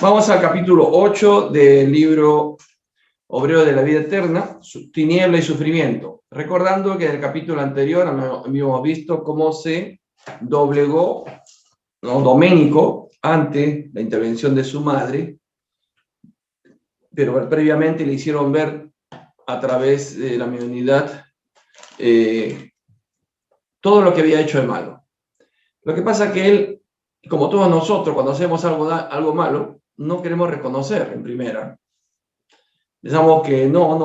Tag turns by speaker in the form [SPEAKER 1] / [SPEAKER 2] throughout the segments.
[SPEAKER 1] Vamos al capítulo 8 del libro Obrero de la Vida Eterna, Tiniebla y Sufrimiento. Recordando que en el capítulo anterior habíamos visto cómo se doblegó Doménico ante la intervención de su madre, pero previamente le hicieron ver a través de la mediunidad todo lo que había hecho de malo. Lo que pasa es que él, como todos nosotros, cuando hacemos algo malo, no queremos reconocer en primera. Pensamos que no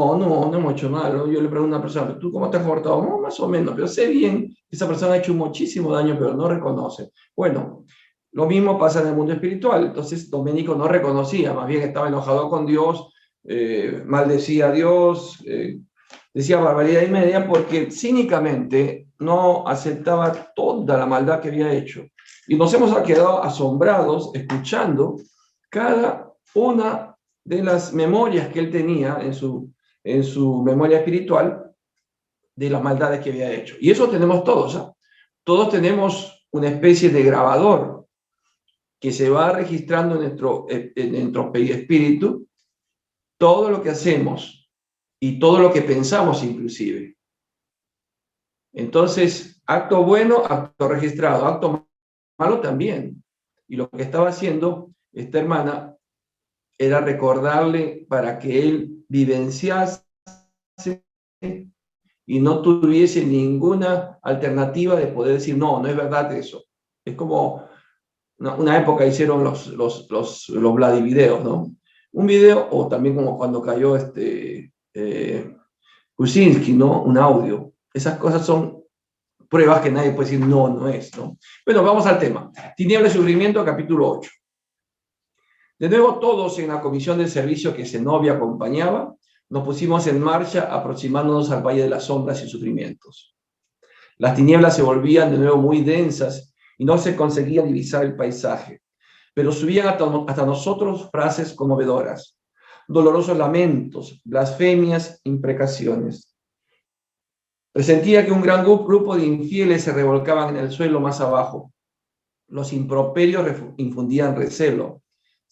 [SPEAKER 1] hemos hecho malo. Yo le pregunto a una persona, ¿tú cómo te has portado? No, más o menos, pero sé bien que esa persona ha hecho muchísimo daño, pero no reconoce. Bueno, lo mismo pasa en el mundo espiritual. Entonces, Doménico no reconocía, más bien estaba enojado con Dios, maldecía a Dios, decía barbaridad y media, porque cínicamente no aceptaba toda la maldad que había hecho. Y nos hemos quedado asombrados escuchando cada una de las memorias que él tenía en su memoria espiritual de las maldades que había hecho. Y eso tenemos todos, ¿eh? Todos tenemos una especie de grabador que se va registrando en nuestro espíritu todo lo que hacemos y todo lo que pensamos inclusive. Entonces, acto bueno, acto registrado, acto malo también. Y lo que estaba haciendo esta hermana era recordarle para que él vivenciase y no tuviese ninguna alternativa de poder decir, no es verdad eso. Es como una época hicieron los Vladivideos, ¿no? Un video, o también como cuando cayó Kuczynski, ¿no? Un audio. Esas cosas son pruebas que nadie puede decir, no es, ¿no? Bueno, vamos al tema. Tiniebla y Sufrimiento, capítulo 8. De nuevo, todos en la comisión del servicio que Zenobia acompañaba, nos pusimos en marcha aproximándonos al Valle de las Sombras y Sufrimientos. Las tinieblas se volvían de nuevo muy densas y no se conseguía divisar el paisaje, pero subían hasta nosotros frases conmovedoras, dolorosos lamentos, blasfemias, imprecaciones. Presentía que un gran grupo de infieles se revolcaban en el suelo más abajo. Los improperios infundían recelo.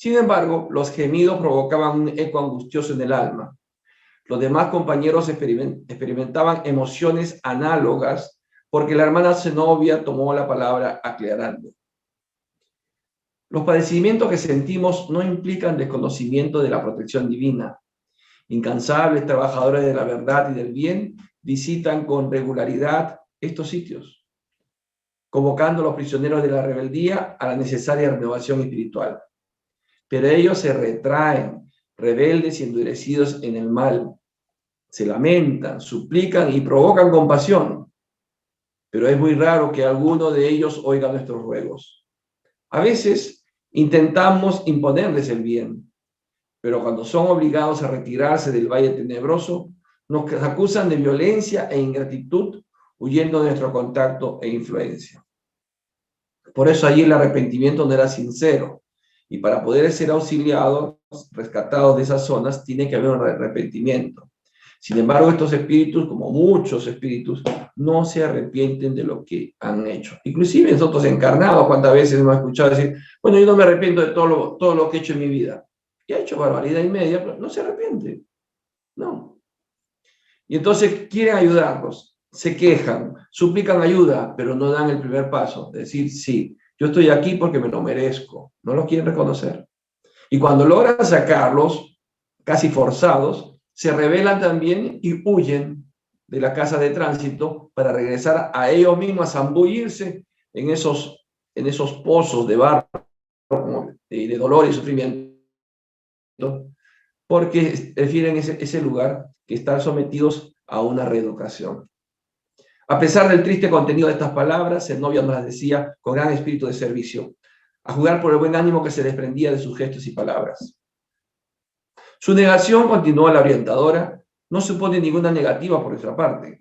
[SPEAKER 1] Sin embargo, los gemidos provocaban un eco angustioso en el alma. Los demás compañeros experimentaban emociones análogas porque la hermana Zenobia tomó la palabra aclarando. Los padecimientos que sentimos no implican desconocimiento de la protección divina. Incansables trabajadores de la verdad y del bien visitan con regularidad estos sitios, convocando a los prisioneros de la rebeldía a la necesaria renovación espiritual. Pero ellos se retraen, rebeldes y endurecidos en el mal. Se lamentan, suplican y provocan compasión. Pero es muy raro que alguno de ellos oiga nuestros ruegos. A veces intentamos imponerles el bien, pero cuando son obligados a retirarse del valle tenebroso, nos acusan de violencia e ingratitud, huyendo de nuestro contacto e influencia. Por eso allí el arrepentimiento no era sincero. Y para poder ser auxiliados, rescatados de esas zonas, tiene que haber un arrepentimiento. Sin embargo, estos espíritus, como muchos espíritus, no se arrepienten de lo que han hecho. Inclusive nosotros encarnados, ¿cuántas veces hemos escuchado decir, bueno, yo no me arrepiento de todo lo que he hecho en mi vida? Y ha hecho barbaridad y media, pero no se arrepiente. No. Y entonces quieren ayudarlos, se quejan, suplican ayuda, pero no dan el primer paso. Decir, sí, yo estoy aquí porque me lo merezco. No lo quieren reconocer. Y cuando logran sacarlos, casi forzados, se rebelan también y huyen de la casa de tránsito para regresar a ellos mismos, a zambullirse en esos pozos de barro, de dolor y sufrimiento, porque prefieren ese lugar que estar sometidos a una reeducación. A pesar del triste contenido de estas palabras, Zenobia nos las decía con gran espíritu de servicio, a jugar por el buen ánimo que se desprendía de sus gestos y palabras. Su negación, continuó la orientadora, no supone ninguna negativa por nuestra parte.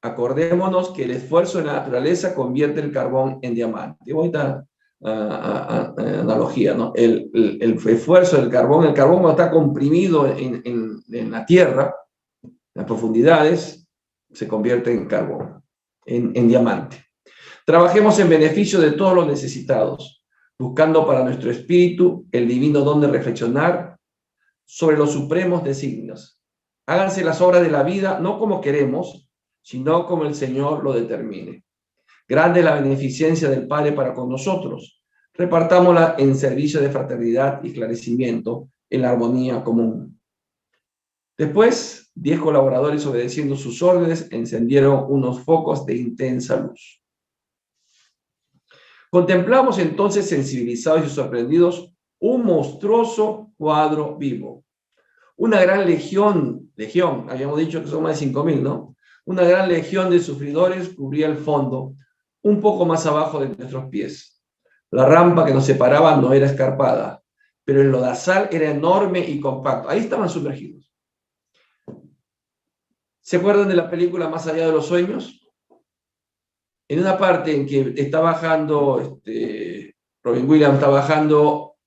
[SPEAKER 1] Acordémonos que el esfuerzo de la naturaleza convierte el carbón en diamante. Bonita analogía, ¿no? El esfuerzo del carbón, el carbón cuando está comprimido en la tierra, en las profundidades, se convierte en carbón, en diamante. Trabajemos en beneficio de todos los necesitados. buscando para nuestro espíritu el divino don de reflexionar sobre los supremos designios. Háganse las obras de la vida no como queremos, sino como el Señor lo determine. Grande es la beneficencia del Padre para con nosotros. Repartámosla en servicio de fraternidad y esclarecimiento en la armonía común. Después, 10 colaboradores, obedeciendo sus órdenes, encendieron unos focos de intensa luz. Contemplamos entonces, sensibilizados y sorprendidos, un monstruoso cuadro vivo. Una gran legión, habíamos dicho que son más de 5.000, ¿no? Una gran legión de sufridores cubría el fondo, un poco más abajo de nuestros pies. La rampa que nos separaba no era escarpada, pero el lodazal era enorme y compacto. Ahí estaban sumergidos. ¿Se acuerdan de la película Más allá de los sueños? En una parte en que está bajando, Robin Williams está bajando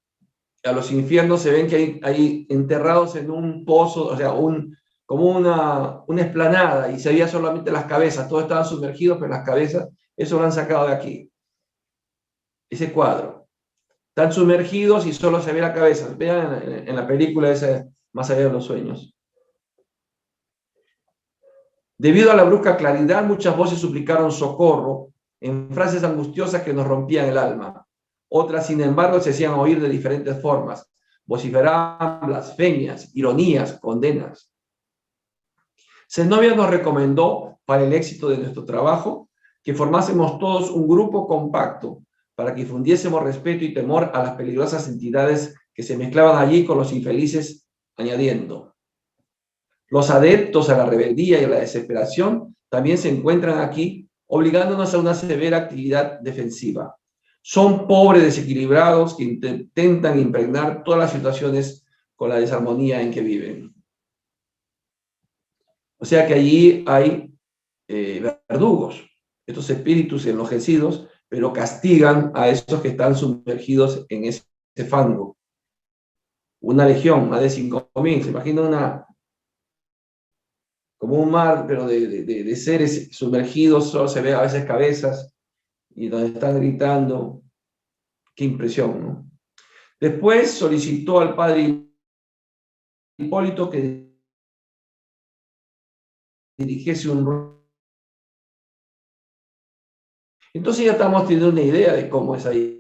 [SPEAKER 1] a los infiernos, se ven que hay enterrados en un pozo, o sea, como una explanada, y se veía solamente las cabezas, todos estaban sumergidos, pero las cabezas, eso lo han sacado de aquí. Ese cuadro. Están sumergidos y solo se ve la cabeza. Vean en la película esa Más allá de los sueños. Debido a la brusca claridad, muchas voces suplicaron socorro en frases angustiosas que nos rompían el alma. Otras, sin embargo, se hacían oír de diferentes formas. Vociferaban blasfemias, ironías, condenas. Zenobia nos recomendó, para el éxito de nuestro trabajo, que formásemos todos un grupo compacto para que infundiésemos respeto y temor a las peligrosas entidades que se mezclaban allí con los infelices, añadiendo: los adeptos a la rebeldía y a la desesperación también se encuentran aquí, obligándonos a una severa actividad defensiva. Son pobres desequilibrados que intentan impregnar todas las situaciones con la desarmonía en que viven. O sea que allí hay verdugos, estos espíritus enloquecidos, pero castigan a esos que están sumergidos en ese fango. Una legión, más de 5.000, se imagina como un mar, pero de seres sumergidos, solo se ve a veces cabezas, y donde están gritando. Qué impresión, ¿no? Después solicitó al padre Hipólito que dirigiese un... Entonces ya estamos teniendo una idea de cómo es ahí.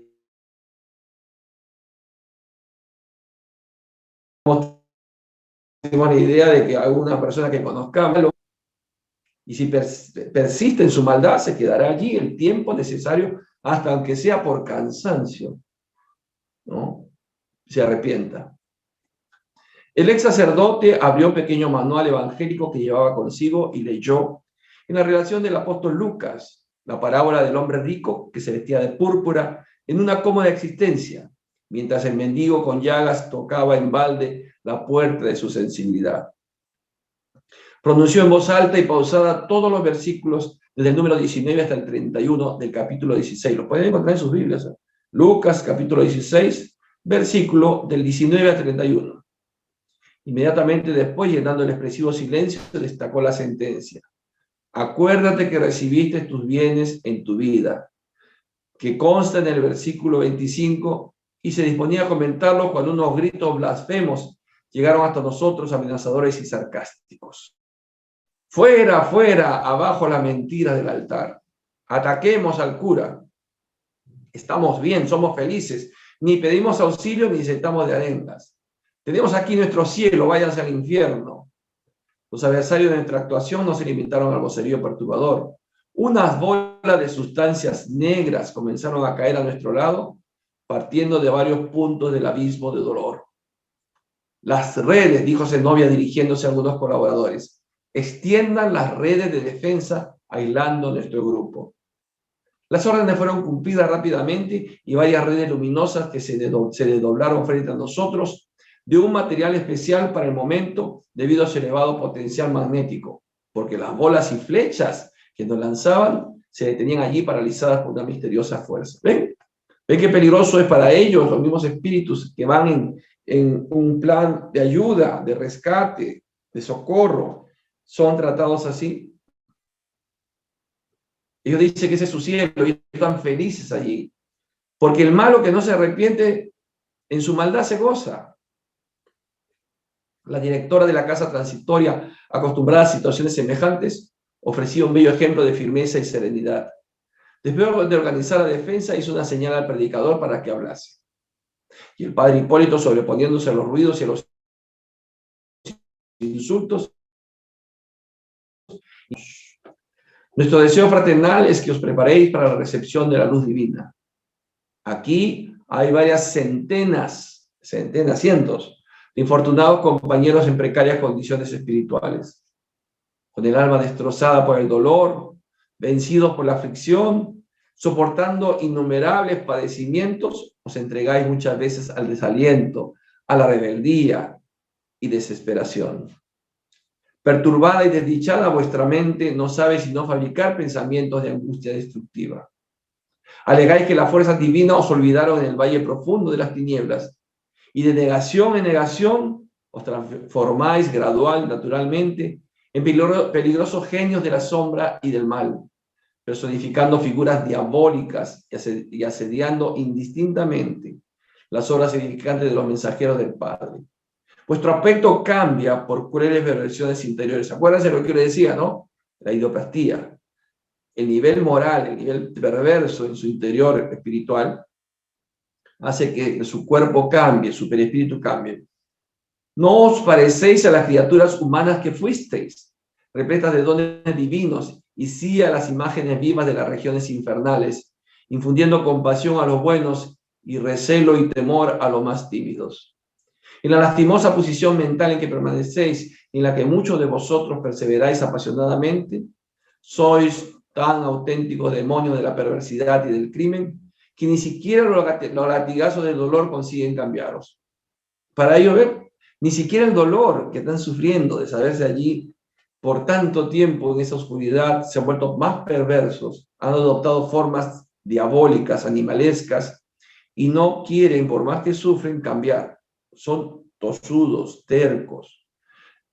[SPEAKER 1] Tenemos la idea de que alguna persona que conozcamos, y si persiste en su maldad, se quedará allí el tiempo necesario, hasta aunque sea por cansancio, ¿no? Se arrepienta. El ex sacerdote abrió un pequeño manual evangélico que llevaba consigo y leyó en la relación del apóstol Lucas, la parábola del hombre rico que se vestía de púrpura en una cómoda existencia, mientras el mendigo con llagas tocaba en balde la puerta de su sensibilidad. Pronunció en voz alta y pausada todos los versículos desde el número 19 hasta el 31 del capítulo 16. Lo pueden encontrar en sus Biblias. Lucas, capítulo 16, versículo del 19 al 31. Inmediatamente después, llenando el expresivo silencio, destacó la sentencia: acuérdate que recibiste tus bienes en tu vida, que consta en el versículo 25, y se disponía a comentarlo cuando unos gritos blasfemos llegaron hasta nosotros, amenazadores y sarcásticos. Fuera, fuera, abajo la mentira del altar. Ataquemos al cura. Estamos bien, somos felices, ni pedimos auxilio ni necesitamos de arengas. Tenemos aquí nuestro cielo, váyanse al infierno. Los adversarios de nuestra actuación no se limitaron al vocerío perturbador. Unas bolas de sustancias negras comenzaron a caer a nuestro lado, partiendo de varios puntos del abismo de dolor. Las redes, dijo Zenobia dirigiéndose a algunos colaboradores, extiendan las redes de defensa aislando nuestro grupo. Las órdenes fueron cumplidas rápidamente y varias redes luminosas que se desdoblaron frente a nosotros de un material especial para el momento debido a su elevado potencial magnético, porque las bolas y flechas que nos lanzaban se detenían allí paralizadas por una misteriosa fuerza. ¿Ven? ¿Ven qué peligroso es para ellos, los mismos espíritus que van en un plan de ayuda, de rescate, de socorro? Son tratados así. Ellos dicen que ese es su cielo y están felices allí. Porque el malo que no se arrepiente en su maldad se goza. La directora de la casa transitoria, acostumbrada a situaciones semejantes, ofrecía un bello ejemplo de firmeza y serenidad. Después de organizar la defensa, hizo una señal al predicador para que hablase. Y el padre Hipólito, sobreponiéndose a los ruidos y a los insultos, nuestro deseo fraternal es que os preparéis para la recepción de la luz divina. Aquí hay varias centenas, cientos, de infortunados compañeros en precarias condiciones espirituales, con el alma destrozada por el dolor, vencidos por la aflicción, soportando innumerables padecimientos, os entregáis muchas veces al desaliento, a la rebeldía y desesperación. Perturbada y desdichada, vuestra mente no sabe sino fabricar pensamientos de angustia destructiva. Alegáis que las fuerzas divinas os olvidaron en el valle profundo de las tinieblas, y de negación en negación os transformáis gradual, naturalmente, en peligrosos genios de la sombra y del mal, personificando figuras diabólicas y asediando indistintamente las obras edificantes de los mensajeros del Padre. Vuestro aspecto cambia por crueles perversiones interiores. Acuérdense lo que yo le decía, ¿no? La idolatría. El nivel moral, el nivel perverso en su interior espiritual, hace que su cuerpo cambie, su perispíritu cambie. No os parecéis a las criaturas humanas que fuisteis, repletas de dones divinos, y sí a las imágenes vivas de las regiones infernales, infundiendo compasión a los buenos y recelo y temor a los más tímidos. En la lastimosa posición mental en que permanecéis, en la que muchos de vosotros perseveráis apasionadamente, sois tan auténticos demonios de la perversidad y del crimen, que ni siquiera los latigazos del dolor consiguen cambiaros. Para ello, ver, ni siquiera el dolor que están sufriendo de saberse allí por tanto tiempo en esa oscuridad se han vuelto más perversos, han adoptado formas diabólicas, animalescas, y no quieren, por más que sufren, cambiar. Son tosudos, tercos.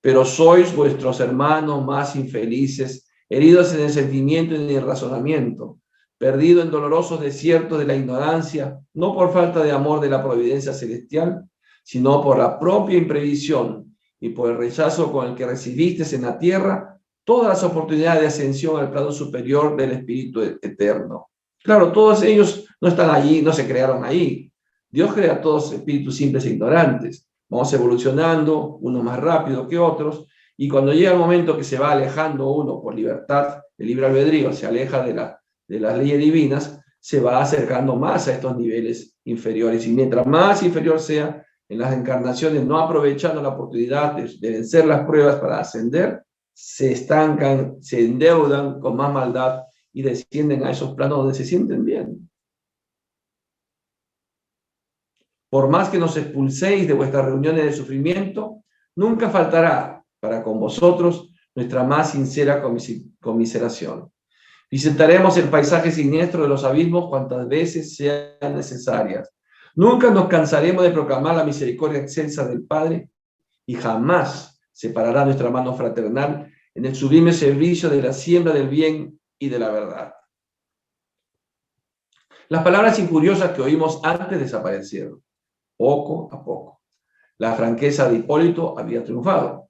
[SPEAKER 1] Pero sois vuestros hermanos más infelices, heridos en el sentimiento y en el razonamiento, perdidos en dolorosos desiertos de la ignorancia, no por falta de amor de la providencia celestial, sino por la propia imprevisión y por el rechazo con el que recibisteis en la tierra todas las oportunidades de ascensión al plano superior del Espíritu Eterno. Claro, todos ellos no están allí, no se crearon ahí. Dios crea a todos espíritus simples e ignorantes. Vamos evolucionando, unos más rápido que otros, y cuando llega el momento que se va alejando uno por libertad, el libre albedrío, se aleja de las leyes divinas, se va acercando más a estos niveles inferiores. Y mientras más inferior sea, en las encarnaciones, no aprovechando la oportunidad de vencer las pruebas para ascender, se estancan, se endeudan con más maldad y descienden a esos planos donde se sienten bien. Por más que nos expulséis de vuestras reuniones de sufrimiento, nunca faltará para con vosotros nuestra más sincera conmiseración. Visitaremos el paisaje siniestro de los abismos cuantas veces sean necesarias. Nunca nos cansaremos de proclamar la misericordia excelsa del Padre y jamás separará nuestra mano fraternal en el sublime servicio de la siembra del bien y de la verdad. Las palabras injuriosas que oímos antes desaparecieron, poco a poco. La franqueza de Hipólito había triunfado.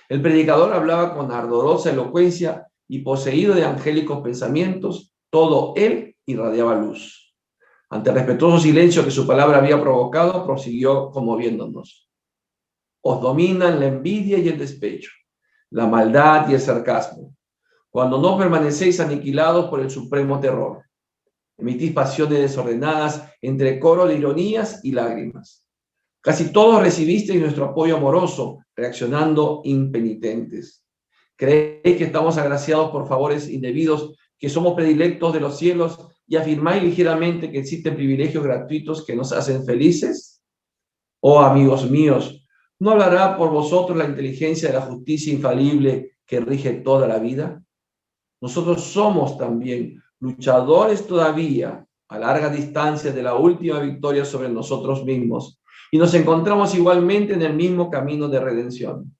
[SPEAKER 1] El predicador hablaba con ardorosa elocuencia y poseído de angélicos pensamientos, todo él irradiaba luz. Ante el respetuoso silencio que su palabra había provocado, prosiguió conmoviéndonos. Os dominan la envidia y el despecho, la maldad y el sarcasmo, cuando no permanecéis aniquilados por el supremo terror. Emitís pasiones desordenadas entre coro de ironías y lágrimas. Casi todos recibisteis nuestro apoyo amoroso, reaccionando impenitentes. Creéis que estamos agraciados por favores indebidos, que somos predilectos de los cielos, y afirmáis ligeramente que existen privilegios gratuitos que nos hacen felices. Oh, amigos míos, ¿no hablará por vosotros la inteligencia de la justicia infalible que rige toda la vida? Nosotros somos también luchadores todavía a larga distancia de la última victoria sobre nosotros mismos, y nos encontramos igualmente en el mismo camino de redención.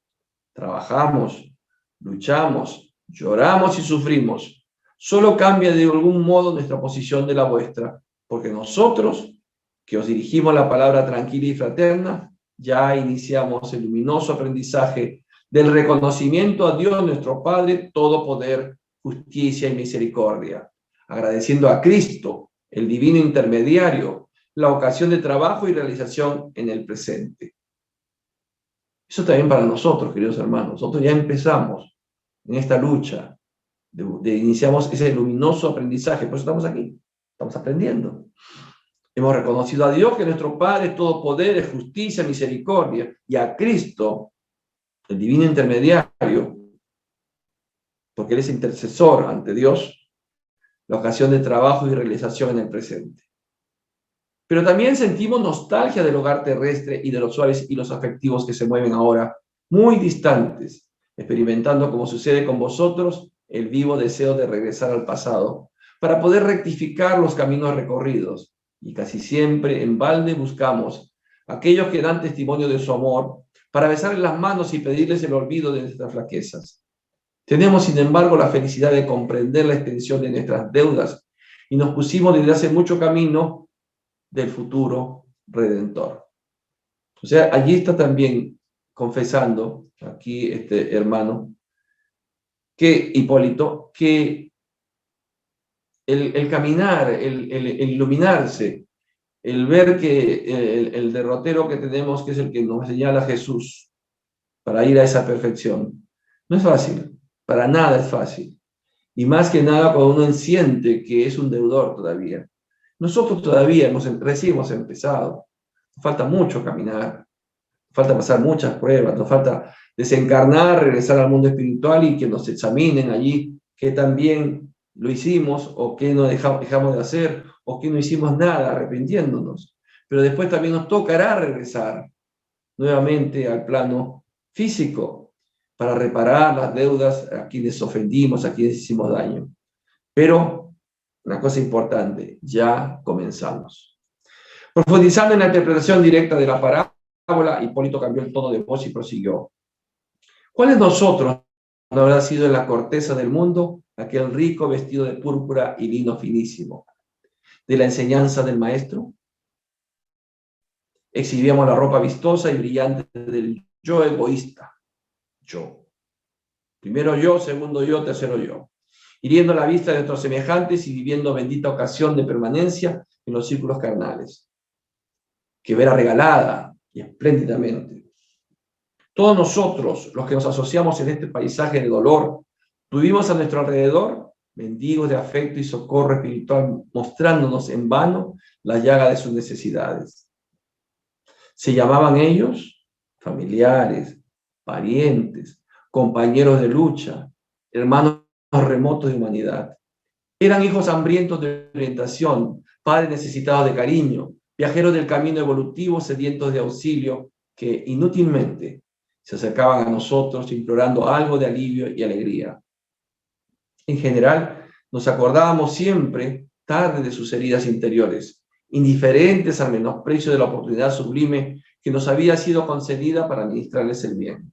[SPEAKER 1] Trabajamos, luchamos, lloramos y sufrimos. Solo cambia de algún modo nuestra posición de la vuestra, porque nosotros, que os dirigimos la palabra tranquila y fraterna, ya iniciamos el luminoso aprendizaje del reconocimiento a Dios nuestro Padre, todo poder, justicia y misericordia, agradeciendo a Cristo, el divino intermediario, la ocasión de trabajo y realización en el presente. Eso también para nosotros, queridos hermanos. Nosotros ya empezamos en esta lucha, iniciamos ese luminoso aprendizaje, por eso estamos aquí, estamos aprendiendo. Hemos reconocido a Dios que nuestro Padre es todo poder, es justicia, misericordia, y a Cristo, el divino intermediario, porque Él es intercesor ante Dios, la ocasión de trabajo y realización en el presente. Pero también sentimos nostalgia del hogar terrestre y de los suaves y los afectivos que se mueven ahora muy distantes, experimentando, como sucede con vosotros, el vivo deseo de regresar al pasado para poder rectificar los caminos recorridos. Y casi siempre en balde buscamos aquellos que dan testimonio de su amor para besarles las manos y pedirles el olvido de nuestras flaquezas. Tenemos, sin embargo, la felicidad de comprender la extensión de nuestras deudas y nos pusimos desde hace mucho camino del futuro redentor. O sea, allí está también confesando, aquí este hermano, que Hipólito, que el caminar, el iluminarse, el ver que el derrotero que tenemos, que es el que nos señala Jesús, para ir a esa perfección, no es fácil, para nada es fácil. Y más que nada cuando uno siente que es un deudor todavía. Nosotros todavía recién hemos empezado. Nos falta mucho caminar, nos falta pasar muchas pruebas, nos falta desencarnar, regresar al mundo espiritual y que nos examinen allí qué también lo hicimos o qué no dejamos de hacer o qué no hicimos nada, arrepintiéndonos. Pero después también nos tocará regresar nuevamente al plano físico para reparar las deudas a quienes ofendimos, a quienes hicimos daño. Pero una cosa importante, ya comenzamos. Profundizando en la interpretación directa de la parábola, Hipólito cambió el tono de voz y prosiguió. ¿Cuál de nosotros no habrá sido en la corteza del mundo aquel rico vestido de púrpura y lino finísimo? ¿De la enseñanza del maestro? Exhibíamos la ropa vistosa y brillante del yo egoísta. Yo. Primero yo, segundo yo, tercero yo. Hiriendo la vista de nuestros semejantes y viviendo bendita ocasión de permanencia en los círculos carnales, que verá regalada y espléndidamente. Todos nosotros, los que nos asociamos en este paisaje de dolor, tuvimos a nuestro alrededor mendigos de afecto y socorro espiritual, mostrándonos en vano la llaga de sus necesidades. Se llamaban ellos familiares, parientes, compañeros de lucha, hermanos remotos de humanidad. Eran hijos hambrientos de orientación, padres necesitados de cariño, viajeros del camino evolutivo sedientos de auxilio que inútilmente se acercaban a nosotros implorando algo de alivio y alegría. En general, nos acordábamos siempre tarde de sus heridas interiores, indiferentes al menosprecio de la oportunidad sublime que nos había sido concedida para administrarles el bien.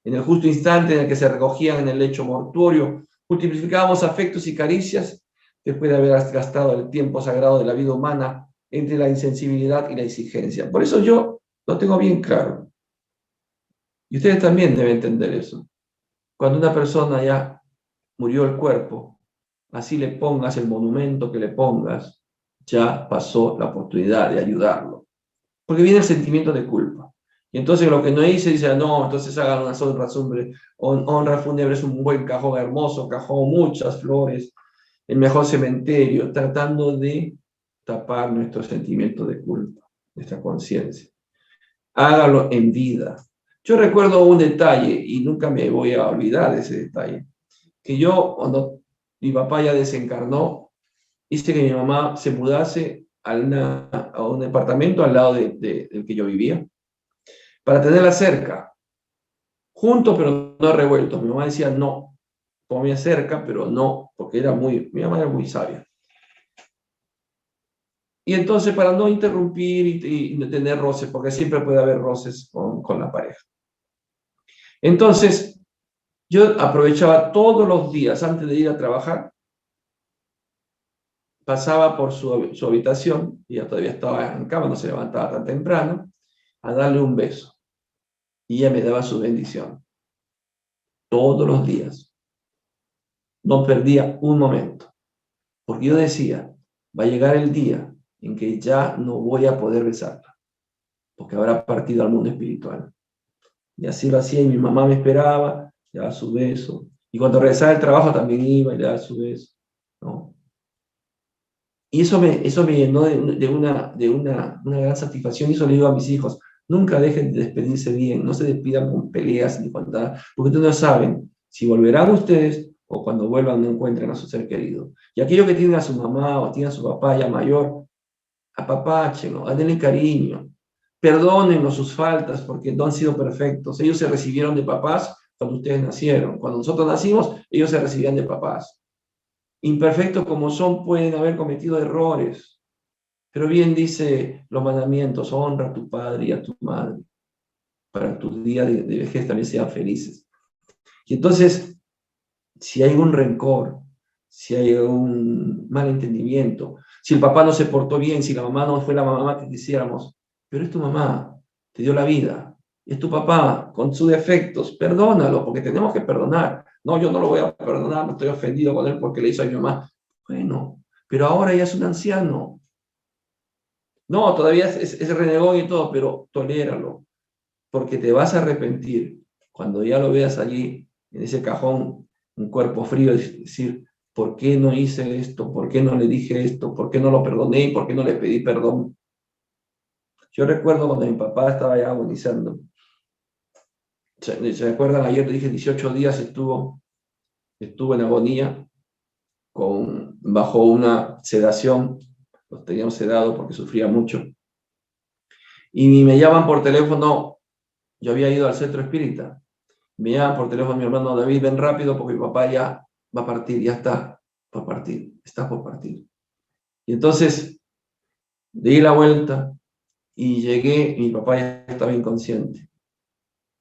[SPEAKER 1] En el justo instante en el que se recogían en el lecho mortuorio, multiplicábamos afectos y caricias después de haber gastado el tiempo sagrado de la vida humana entre la insensibilidad y la exigencia. Por eso yo lo tengo bien claro. Y ustedes también deben entender eso. Cuando una persona ya murió el cuerpo, así le pongas el monumento que le pongas, ya pasó la oportunidad de ayudarlo. Porque viene el sentimiento de culpa. Y entonces lo que no hice, dice, no, entonces hagan una honra fúnebre es un buen cajón hermoso, cajón, muchas flores, el mejor cementerio, tratando de tapar nuestro sentimiento de culpa, nuestra conciencia. Hágalo en vida. Yo recuerdo un detalle, y nunca me voy a olvidar de ese detalle, que yo, cuando mi papá ya desencarnó, hice que mi mamá se mudase a un departamento al lado del que yo vivía, para tenerla cerca, juntos pero no revueltos. Mi mamá decía no, ponme cerca, pero no, porque mi mamá era muy sabia. Y entonces, para no interrumpir y no tener roces, porque siempre puede haber roces con la pareja. Entonces, yo aprovechaba todos los días antes de ir a trabajar pasaba por su habitación, y ella todavía estaba en cama, no se levantaba tan temprano, a darle un beso. Y ella me daba su bendición. Todos los días. No perdía un momento. Porque yo decía, va a llegar el día en que ya no voy a poder besarla, porque habrá partido al mundo espiritual. Y así lo hacía, y mi mamá me esperaba, le daba su beso. Y cuando regresaba del trabajo también iba y le daba su beso, ¿no? Y eso me llenó una gran satisfacción, y eso le digo a mis hijos: nunca dejen de despedirse bien, no se despidan con peleas ni con nada, porque ustedes no saben si volverán ustedes o cuando vuelvan no encuentren a su ser querido. Y aquellos que tienen a su mamá o tienen a su papá ya mayor, apapáchenlo, denle cariño, perdónenlos sus faltas porque no han sido perfectos. Ellos se recibieron de papás cuando ustedes nacieron. Cuando nosotros nacimos, ellos se recibían de papás. Imperfectos como son, pueden haber cometido errores, pero bien dice los mandamientos: honra a tu padre y a tu madre, para que tus días de vejez también sean felices. Y entonces, si hay un rencor, si hay un mal entendimiento, si el papá no se portó bien, si la mamá no fue la mamá que quisiéramos, pero es tu mamá, te dio la vida, es tu papá con sus defectos, perdónalo, porque tenemos que perdonar. No, yo no lo voy a perdonar, no estoy ofendido con él porque le hizo a mi mamá. Bueno, pero ahora ya es un anciano. No, todavía es renegón y todo, pero toléralo, porque te vas a arrepentir cuando ya lo veas allí, en ese cajón, un cuerpo frío, y decir: ¿por qué no hice esto? ¿Por qué no le dije esto? ¿Por qué no lo perdoné? ¿Por qué no le pedí perdón? Yo recuerdo cuando mi papá estaba ya agonizando. ¿Se acuerdan? Ayer le dije 18 días estuvo en agonía bajo una sedación. Los teníamos sedado porque sufría mucho. Y me llaman por teléfono. Yo había ido al centro espírita. Me llaman por teléfono mi hermano David: ven rápido porque mi papá ya va a partir, ya está por partir, está por partir. Y entonces di la vuelta y llegué, y mi papá ya estaba inconsciente.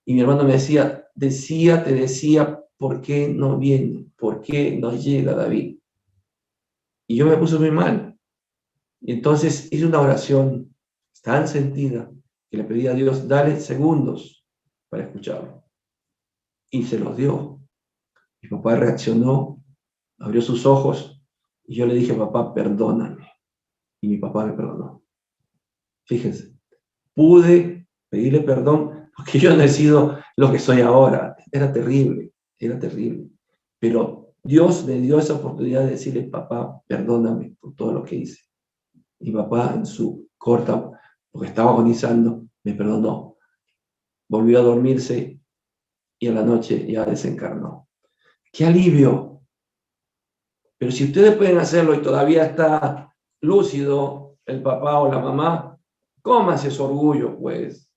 [SPEAKER 1] Y mi hermano me te decía, ¿por qué no viene? ¿Por qué no llega David? Y yo me puse muy mal. Y entonces hice una oración tan sentida que le pedí a Dios: dale segundos para escucharlo. Y se los dio. Mi papá reaccionó, abrió sus ojos, y yo le dije: papá, perdóname. Y mi papá me perdonó. Fíjense, pude pedirle perdón porque yo no he sido lo que soy ahora. Era terrible. Pero Dios me dio esa oportunidad de decirle: papá, perdóname por todo lo que hice. Mi papá, en su corta, porque estaba agonizando, me perdonó. Volvió a dormirse y a la noche ya desencarnó. ¡Qué alivio! Pero si ustedes pueden hacerlo y todavía está lúcido el papá o la mamá, cómanse su orgullo, pues,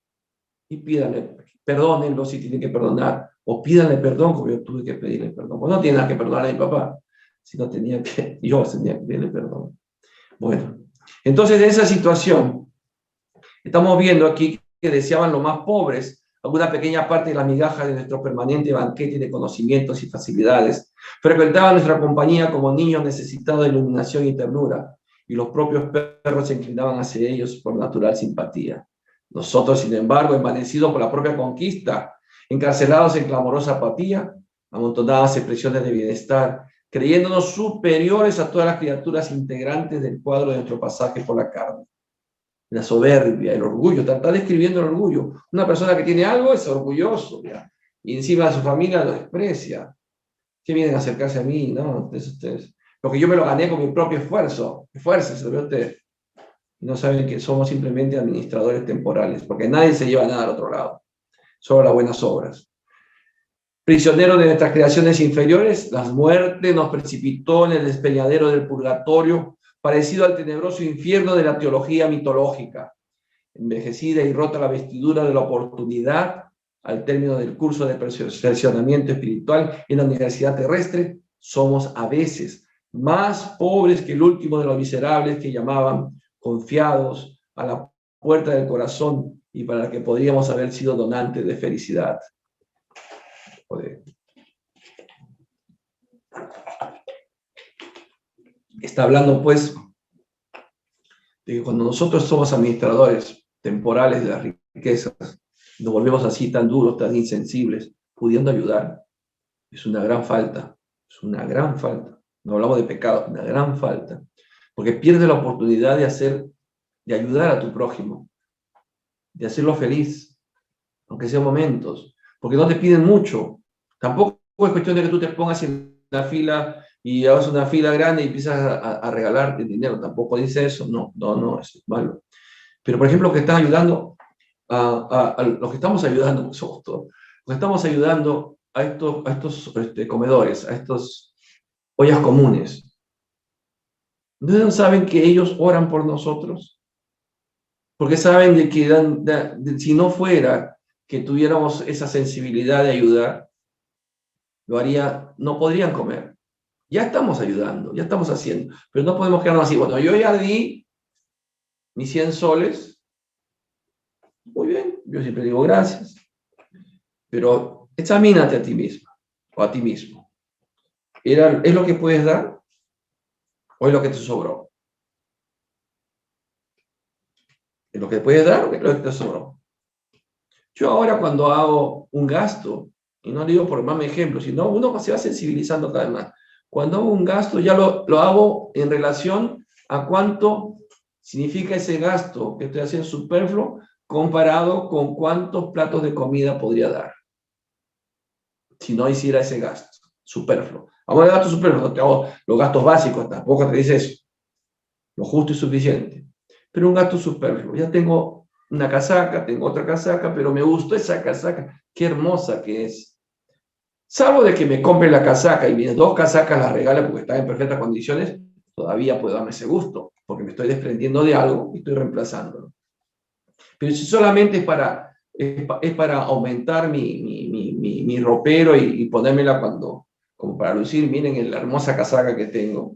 [SPEAKER 1] y pídanle, perdónenlo si tienen que perdonar, o pídanle perdón como yo tuve que pedirle perdón. Pues no tiene nada que perdonar a mi papá, sino yo tenía que pedirle perdón. Bueno, entonces en esa situación, estamos viendo aquí que deseaban los más pobres alguna pequeña parte de las migajas de nuestro permanente banquete de conocimientos y facilidades. Frecuentaban nuestra compañía como niños necesitados de iluminación y ternura, y los propios perros se inclinaban hacia ellos por natural simpatía. Nosotros, sin embargo, envanecidos por la propia conquista, encarcelados en clamorosa apatía, amontonadas expresiones de bienestar, creyéndonos superiores a todas las criaturas integrantes del cuadro de nuestro pasaje por la carne. La soberbia, el orgullo, está describiendo el orgullo. Una persona que tiene algo es orgulloso, ¿ya? Y encima su familia lo desprecia. ¿Qué vienen a acercarse a mí? No, ustedes. Porque yo me lo gané con mi propio esfuerzo. Esfuércense, ¿ve usted? No saben que somos simplemente administradores temporales, porque nadie se lleva nada al otro lado, solo las buenas obras. Prisioneros de nuestras creaciones inferiores, la muerte nos precipitó en el despeñadero del purgatorio, parecido al tenebroso infierno de la teología mitológica. Envejecida y rota la vestidura de la oportunidad, al término del curso de perfeccionamiento espiritual en la universidad terrestre, somos a veces más pobres que el último de los miserables que llamaban confiados a la puerta del corazón y para que podríamos haber sido donantes de felicidad. está hablando pues de que cuando nosotros somos administradores temporales de las riquezas, nos volvemos así tan duros, tan insensibles, pudiendo ayudar, es una gran falta, es una gran falta. No hablamos de pecado, una gran falta, porque pierdes la oportunidad de ayudar a tu prójimo, de hacerlo feliz, aunque sean momentos, porque no te piden mucho. Tampoco es cuestión de que tú te pongas en la fila y hagas una fila grande y empiezas a regalarte dinero. Tampoco dice eso, no, eso es malo. Pero, por ejemplo, que están ayudando a los que estamos ayudando, somos todos, los que estamos ayudando a estos comedores, a estos ollas comunes. ¿No saben que ellos oran por nosotros? Porque saben de que si no fuera que tuviéramos esa sensibilidad de ayudar, no podrían comer. Ya estamos ayudando, ya estamos haciendo, pero no podemos quedarnos así. Bueno, yo ya di mis 100 soles, muy bien, yo siempre digo gracias, pero examínate a ti misma o a ti mismo. ¿Es lo que puedes dar o es lo que te sobró? ¿Es lo que puedes dar o es lo que te sobró? Yo ahora cuando hago un gasto, y no digo por más ejemplo, sino uno se va sensibilizando cada vez más. Cuando hago un gasto, ya lo hago en relación a cuánto significa ese gasto que estoy haciendo superfluo comparado con cuántos platos de comida podría dar si no hiciera ese gasto superfluo. Vamos a gasto superfluo, no te hago los gastos básicos, tampoco te dice eso. Lo justo y suficiente. Pero un gasto superfluo. Ya tengo una casaca, tengo otra casaca, pero me gustó esa casaca. Qué hermosa que es. Salvo de que me compre la casaca y mis 2 casacas las regale porque están en perfectas condiciones, todavía puedo darme ese gusto, porque me estoy desprendiendo de algo y estoy reemplazándolo. Pero si solamente es para aumentar mi ropero y ponérmela como para lucir, miren la hermosa casaca que tengo.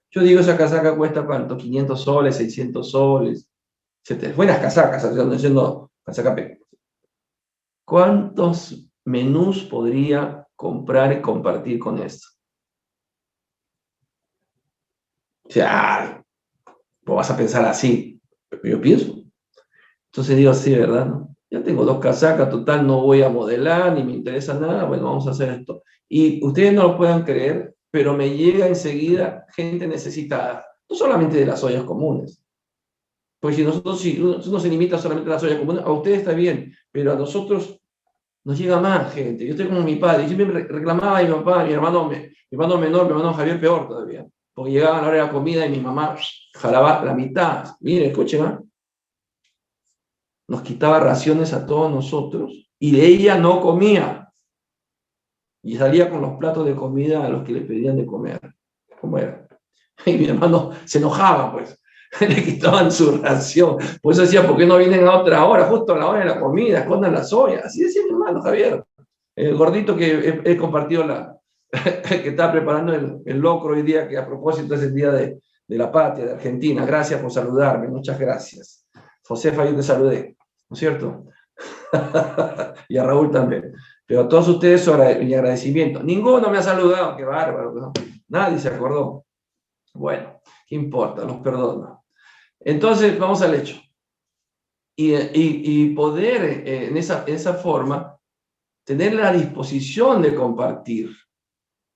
[SPEAKER 1] Yo digo, esa casaca cuesta ¿cuánto? 500 soles, 600 soles. Buenas casacas, estoy diciendo casaca pequeña. ¿Cuántos menús podría comprar y compartir con esto? O sea, vos vas a pensar así, pero yo pienso. Entonces digo, sí, ¿verdad? ¿No? Ya tengo 2 casacas, total, no voy a modelar, ni me interesa nada, bueno, vamos a hacer esto. Y ustedes no lo puedan creer, pero me llega enseguida gente necesitada, no solamente de las ollas comunes. Pues si uno se limita solamente a las ollas comunes, a ustedes está bien, pero a nosotros nos llega más gente. Yo estoy como mi padre, y siempre reclamaba a mi papá, mi hermano menor, mi hermano Javier peor todavía, porque llegaba a la hora de la comida y mi mamá jalaba la mitad. Miren, escuchen, ¿eh? Nos quitaba raciones a todos nosotros y ella no comía. Y salía con los platos de comida a los que le pedían de comer. ¿Cómo era? Y mi hermano se enojaba, pues. Le quitaban su ración. Por eso decía, ¿por qué no vienen a otra hora? Justo a la hora de la comida, escondan las ollas. Así decía mi hermano Javier. El gordito que he compartido que está preparando el locro hoy día, que a propósito es el día de la patria, de Argentina. Gracias por saludarme, muchas gracias. Josefa, yo te saludé, ¿no es cierto? Y a Raúl también. Pero a todos ustedes mi agradecimiento. Ninguno me ha saludado, qué bárbaro, ¿no? Nadie se acordó. Bueno, ¿qué importa? Los perdono. Entonces, vamos al hecho. Y poder, en esa forma, tener la disposición de compartir.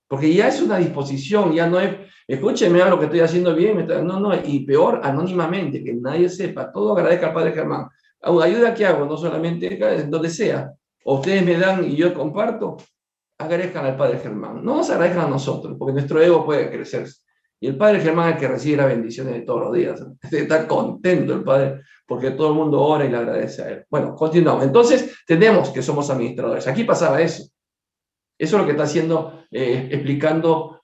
[SPEAKER 1] Porque ya es una disposición, ya no es, escúcheme lo que estoy haciendo bien, no, y peor, anónimamente, que nadie sepa, todo agradezca al Padre Germán. Ayuda que hago, no solamente donde sea, o ustedes me dan y yo comparto, agradezcan al Padre Germán. No nos agradezcan a nosotros, porque nuestro ego puede crecer. Y el Padre Germán es el que recibe las bendiciones de todos los días. Está contento el Padre, porque todo el mundo ora y le agradece a él. Bueno, continuamos. Entonces, tenemos que somos administradores. Aquí pasaba eso. Eso es lo que está haciendo, explicando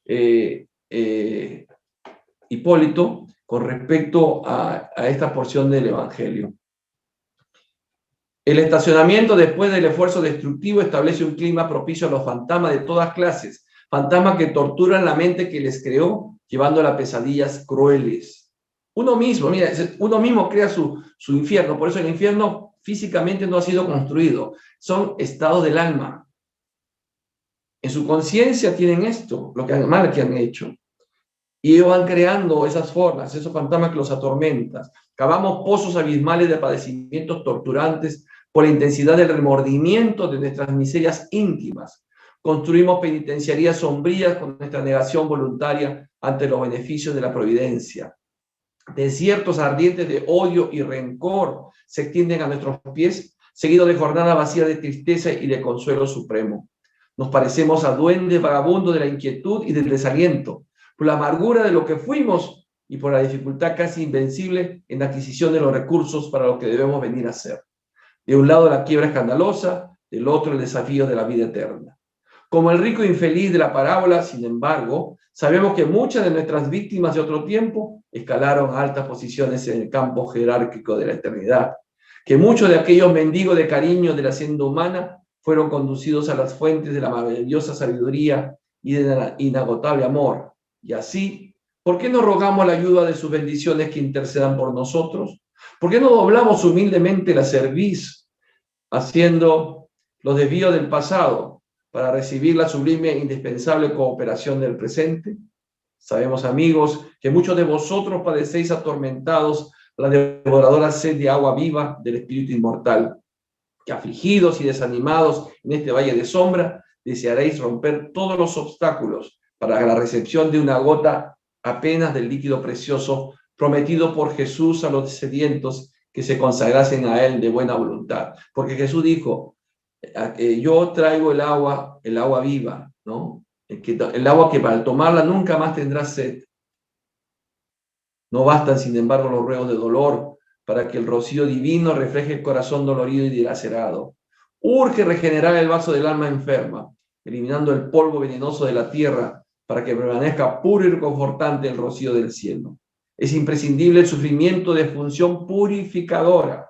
[SPEAKER 1] Hipólito con respecto a esta porción del Evangelio. El estacionamiento, después del esfuerzo destructivo, establece un clima propicio a los fantasmas de todas clases, fantasmas que torturan la mente que les creó, llevándola a pesadillas crueles. Uno mismo, mira, uno mismo crea su infierno, por eso el infierno físicamente no ha sido construido, son estados del alma. En su conciencia tienen esto, lo que mal que han hecho. Y ellos van creando esas formas, esos fantasmas que los atormentan. Cavamos pozos abismales de padecimientos torturantes por la intensidad del remordimiento de nuestras miserias íntimas. Construimos penitenciarías sombrías con nuestra negación voluntaria ante los beneficios de la providencia. Desiertos ardientes de odio y rencor se extienden a nuestros pies, seguido de jornadas vacías de tristeza y de consuelo supremo. Nos parecemos a duendes vagabundos de la inquietud y del desaliento, por la amargura de lo que fuimos y por la dificultad casi invencible en la adquisición de los recursos para lo que debemos venir a ser. De un lado la quiebra escandalosa, del otro el desafío de la vida eterna. Como el rico infeliz de la parábola, sin embargo, sabemos que muchas de nuestras víctimas de otro tiempo escalaron a altas posiciones en el campo jerárquico de la eternidad, que muchos de aquellos mendigos de cariño de la hacienda humana fueron conducidos a las fuentes de la maravillosa sabiduría y del inagotable amor. Y así, ¿por qué no rogamos la ayuda de sus bendiciones que intercedan por nosotros? ¿Por qué no doblamos humildemente la cerviz, haciendo los desvíos del pasado para recibir la sublime e indispensable cooperación del presente? Sabemos, amigos, que muchos de vosotros padecéis atormentados la devoradora sed de agua viva del Espíritu inmortal, que afligidos y desanimados en este valle de sombra, desearéis romper todos los obstáculos para la recepción de una gota apenas del líquido precioso prometido por Jesús a los sedientos que se consagrasen a Él de buena voluntad. Porque Jesús dijo, yo traigo el agua viva, ¿no? El agua que para tomarla nunca más tendrás sed. No bastan, sin embargo, los ruegos de dolor para que el rocío divino refleje el corazón dolorido y dilacerado. Urge regenerar el vaso del alma enferma, eliminando el polvo venenoso de la tierra para que permanezca puro y reconfortante el rocío del cielo. Es imprescindible el sufrimiento de función purificadora.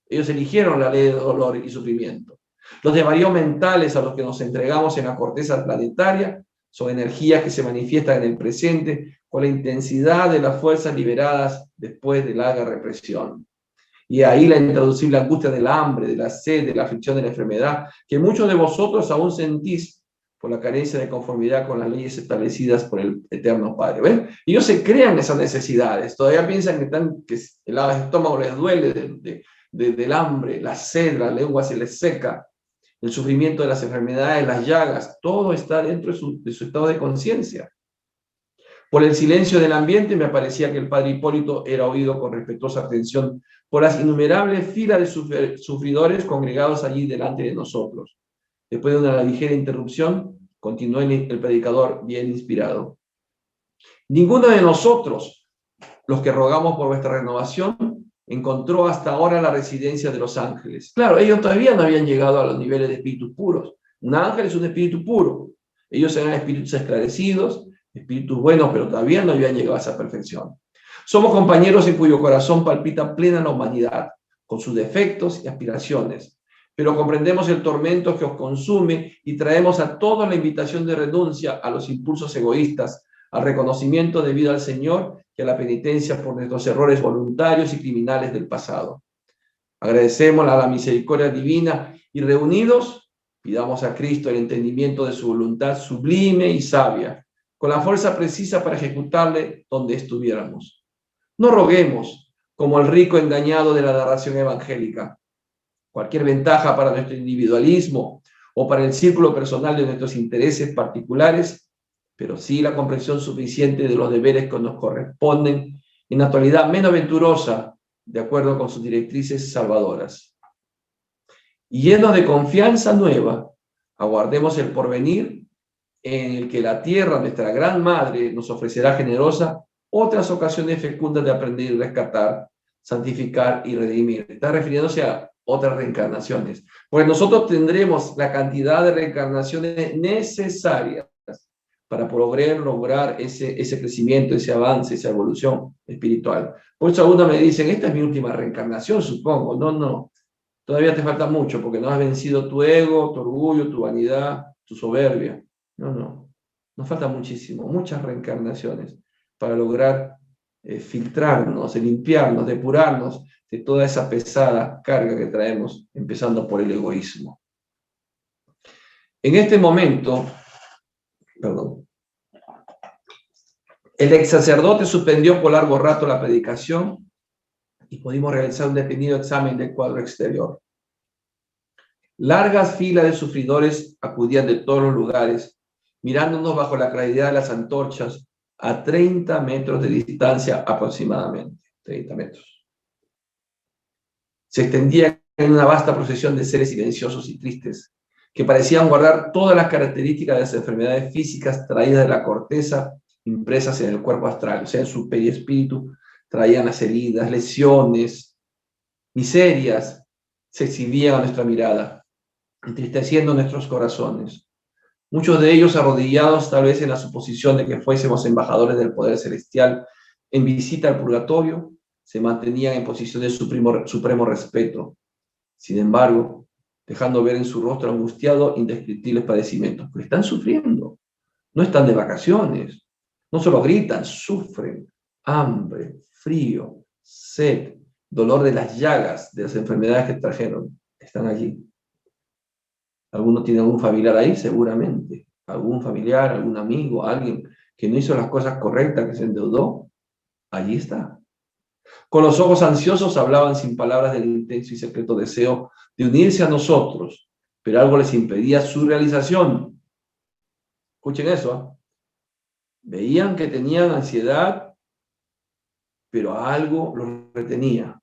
[SPEAKER 1] Ellos eligieron la ley de dolor y sufrimiento. Los desvaríos mentales a los que nos entregamos en la corteza planetaria son energías que se manifiestan en el presente con la intensidad de las fuerzas liberadas después de larga represión. Y ahí la intraducible angustia del hambre, de la sed, de la aflicción, de la enfermedad, que muchos de vosotros aún sentís por la carencia de conformidad con las leyes establecidas por el Eterno Padre. ¿Ven? Y ellos se crean esas necesidades. Todavía piensan que el estómago les duele del hambre, la sed, la lengua se les seca, el sufrimiento de las enfermedades, las llagas, todo está dentro de su estado de conciencia. Por el silencio del ambiente me parecía que el padre Hipólito era oído con respetuosa atención por las innumerables filas de sufridores congregados allí delante de nosotros. Después de una ligera interrupción, continuó el predicador bien inspirado. Ninguno de nosotros, los que rogamos por vuestra renovación, encontró hasta ahora la residencia de los ángeles. Claro, ellos todavía no habían llegado a los niveles de espíritus puros. Un ángel es un espíritu puro. Ellos eran espíritus esclarecidos, espíritus buenos, pero todavía no habían llegado a esa perfección. Somos compañeros en cuyo corazón palpita plena la humanidad, con sus defectos y aspiraciones. Pero comprendemos el tormento que os consume y traemos a todos la invitación de renuncia a los impulsos egoístas, al reconocimiento debido al Señor y a la penitencia por nuestros errores voluntarios y criminales del pasado. Agradecemos a la misericordia divina y reunidos, pidamos a Cristo el entendimiento de su voluntad sublime y sabia, con la fuerza precisa para ejecutarle donde estuviéramos. No roguemos, como el rico engañado de la narración evangélica, cualquier ventaja para nuestro individualismo o para el círculo personal de nuestros intereses particulares, pero sí la comprensión suficiente de los deberes que nos corresponden en la actualidad menos venturosa, de acuerdo con sus directrices salvadoras. Y llenos de confianza nueva, aguardemos el porvenir en el que la tierra, nuestra gran madre, nos ofrecerá generosa otras ocasiones fecundas de aprender y rescatar, santificar y redimir. Está refiriéndose a otras reencarnaciones. Pues nosotros tendremos la cantidad de reencarnaciones necesarias para poder lograr ese crecimiento, ese avance, esa evolución espiritual. Por eso algunos me dicen, esta es mi última reencarnación, supongo. No. Todavía te falta mucho porque no has vencido tu ego, tu orgullo, tu vanidad, tu soberbia. No. Nos falta muchísimo, muchas reencarnaciones para lograr filtrarnos, limpiarnos, depurarnos de toda esa pesada carga que traemos, empezando por el egoísmo. En este momento, El ex sacerdote suspendió por largo rato la predicación y pudimos realizar un detenido examen del cuadro exterior. Largas filas de sufridores acudían de todos los lugares, mirándonos bajo la claridad de las antorchas a 30 metros de distancia aproximadamente. 30 metros. Se extendía en una vasta procesión de seres silenciosos y tristes, que parecían guardar todas las características de las enfermedades físicas traídas de la corteza, impresas en el cuerpo astral, o sea, en su perispíritu, traían las heridas, lesiones, miserias, se exhibían a nuestra mirada, entristeciendo nuestros corazones. Muchos de ellos arrodillados tal vez en la suposición de que fuésemos embajadores del poder celestial en visita al purgatorio, se mantenían en posición de supremo respeto. Sin embargo, dejando ver en su rostro angustiado indescriptibles padecimientos, porque están sufriendo, no están de vacaciones, no solo gritan, sufren hambre, frío, sed, dolor de las llagas, de las enfermedades que trajeron, están allí. ¿Alguno tiene algún familiar ahí? Seguramente. ¿Algún familiar, algún amigo, alguien que no hizo las cosas correctas, que se endeudó? Allí está. Con los ojos ansiosos hablaban sin palabras del intenso y secreto deseo de unirse a nosotros, pero algo les impedía su realización. Escuchen eso, ¿eh? Veían que tenían ansiedad, pero algo los retenía.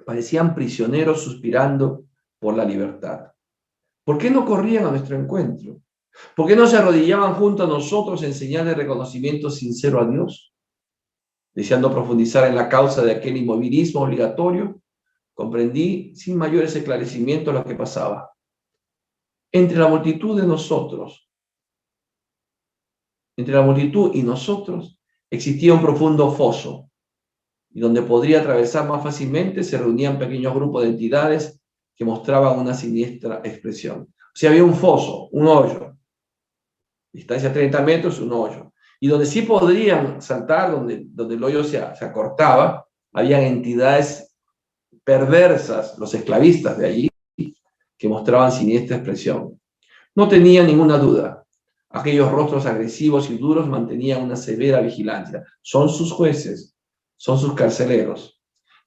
[SPEAKER 1] Parecían prisioneros suspirando por la libertad. ¿Por qué no corrían a nuestro encuentro? ¿Por qué no se arrodillaban junto a nosotros en señal de reconocimiento sincero a Dios? Deseando profundizar en la causa de aquel inmovilismo obligatorio, comprendí sin mayores esclarecimientos lo que pasaba. Entre la multitud de nosotros, entre la multitud y nosotros, existía un profundo foso, y donde podría atravesar más fácilmente se reunían pequeños grupos de entidades que mostraban una siniestra expresión. O sea, había un foso, un hoyo, distancia 30 metros, un hoyo. Y donde sí podrían saltar, donde el hoyo se acortaba, habían entidades perversas, los esclavistas de allí, que mostraban siniestra expresión. No tenía ninguna duda. Aquellos rostros agresivos y duros mantenían una severa vigilancia. Son sus jueces, son sus carceleros.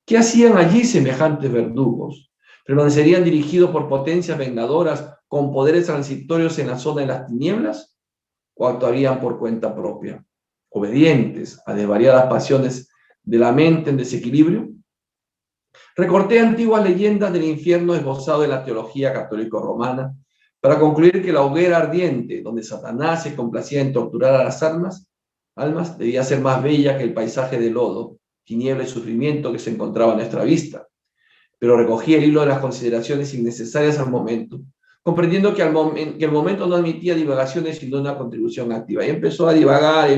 [SPEAKER 1] ¿Qué hacían allí semejantes verdugos? ¿Permanecerían dirigidos por potencias vengadoras con poderes transitorios en la zona de las tinieblas? ¿O actuarían por cuenta propia, obedientes a desvariadas pasiones de la mente en desequilibrio? Recorté antiguas leyendas del infierno esbozado en la teología católico-romana para concluir que la hoguera ardiente, donde Satanás se complacía en torturar a las almas, debía ser más bella que el paisaje de lodo, tiniebla y sufrimiento que se encontraba a nuestra vista. Pero recogí el hilo de las consideraciones innecesarias al momento, comprendiendo que el momento no admitía divagaciones sino una contribución activa. Y empezó a divagar,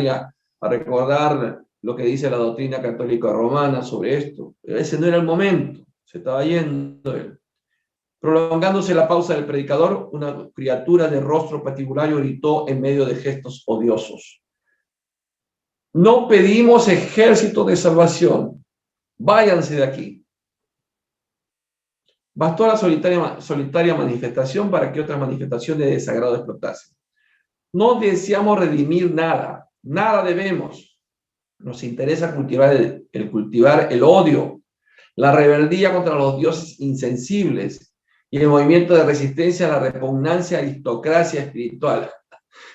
[SPEAKER 1] a recordar lo que dice la doctrina católica romana sobre esto. Pero ese no era el momento, se estaba yendo él. Prolongándose la pausa del predicador, una criatura de rostro patibulario gritó en medio de gestos odiosos: no pedimos ejército de salvación, váyanse de aquí. Bastó la solitaria manifestación para que otras manifestaciones de desagrado explotasen. No deseamos redimir nada, nada debemos. Nos interesa cultivar el odio, la rebeldía contra los dioses insensibles y el movimiento de resistencia a la repugnancia aristocracia espiritual.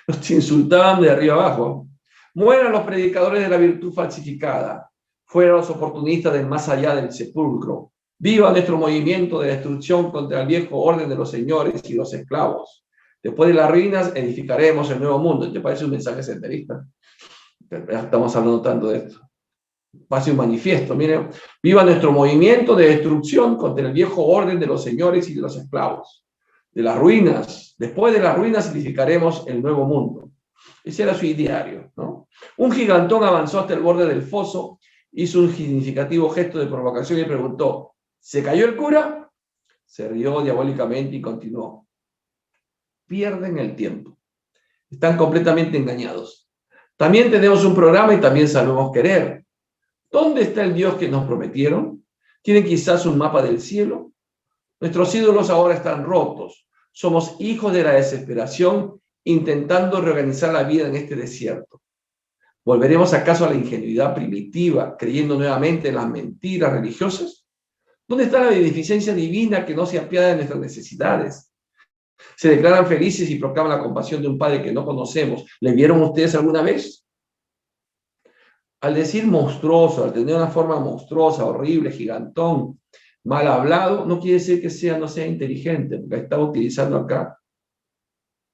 [SPEAKER 1] Nos insultaban de arriba abajo. Mueran los predicadores de la virtud falsificada, fuera los oportunistas del más allá del sepulcro. Viva nuestro movimiento de destrucción contra el viejo orden de los señores y los esclavos. Después de las ruinas edificaremos el nuevo mundo. ¿Te parece un mensaje senderista? Estamos hablando tanto de esto. Pase un manifiesto, miren. Viva nuestro movimiento de destrucción contra el viejo orden de los señores y de los esclavos. De las ruinas, después de las ruinas edificaremos el nuevo mundo. Ese era su ideario, ¿no? Un gigantón avanzó hasta el borde del foso, hizo un significativo gesto de provocación y preguntó: ¿se cayó el cura? Se rió diabólicamente y continuó: pierden el tiempo. Están completamente engañados. También tenemos un programa y también sabemos querer. ¿Dónde está el Dios que nos prometieron? ¿Tienen quizás un mapa del cielo? Nuestros ídolos ahora están rotos. Somos hijos de la desesperación intentando reorganizar la vida en este desierto. ¿Volveremos acaso a la ingenuidad primitiva, creyendo nuevamente en las mentiras religiosas? ¿Dónde está la beneficencia divina que no se apiada de nuestras necesidades? Se declaran felices y proclaman la compasión de un Padre que no conocemos. ¿Le vieron ustedes alguna vez? Al decir monstruoso, al tener una forma monstruosa, horrible, gigantón, mal hablado, no quiere decir que no sea inteligente, porque está utilizando acá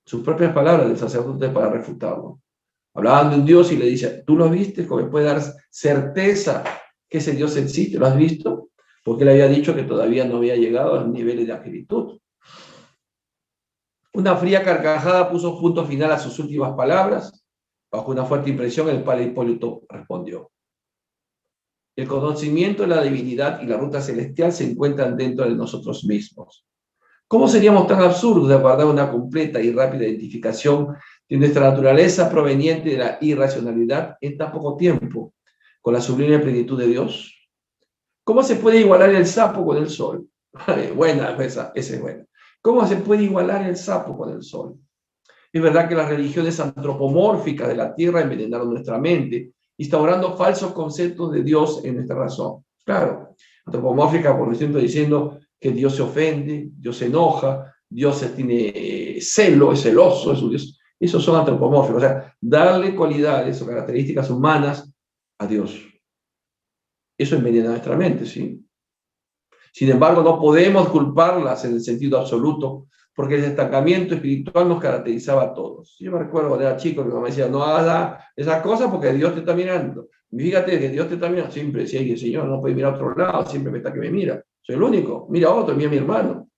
[SPEAKER 1] sus propias palabras del sacerdote para refutarlo. Hablaban de un Dios y le dice, ¿tú lo viste? ¿Cómo me puede dar certeza que ese Dios existe? ¿Lo has visto? Porque él había dicho que todavía no había llegado a los niveles de angelitud. Una fría carcajada puso punto final a sus últimas palabras. Bajo una fuerte impresión, el padre Hipólito respondió: el conocimiento de la divinidad y la ruta celestial se encuentran dentro de nosotros mismos. ¿Cómo seríamos tan absurdos de aguardar una completa y rápida identificación de nuestra naturaleza proveniente de la irracionalidad en tan poco tiempo, con la sublime plenitud de Dios? ¿Cómo se puede igualar el sapo con el sol? Buena, esa es buena. ¿Cómo se puede igualar el sapo con el sol? Es verdad que las religiones antropomórficas de la tierra envenenaron nuestra mente, instaurando falsos conceptos de Dios en nuestra razón. Claro, antropomórfica por ejemplo diciendo que Dios se ofende, Dios se enoja, Dios tiene celo, es celoso, es un Dios. Esos son antropomórficos, o sea, darle cualidades o características humanas a Dios. Eso envenena nuestra mente, ¿sí? Sin embargo, no podemos culparlas en el sentido absoluto, porque el estancamiento espiritual nos caracterizaba a todos. Yo me recuerdo cuando era chico, mi mamá decía, no hagas esas cosas porque Dios te está mirando. Y fíjate que Dios te está mirando. Siempre decía, el Señor no puede mirar a otro lado, siempre me está que me mira. Soy el único, mira a otro, mira a mi hermano.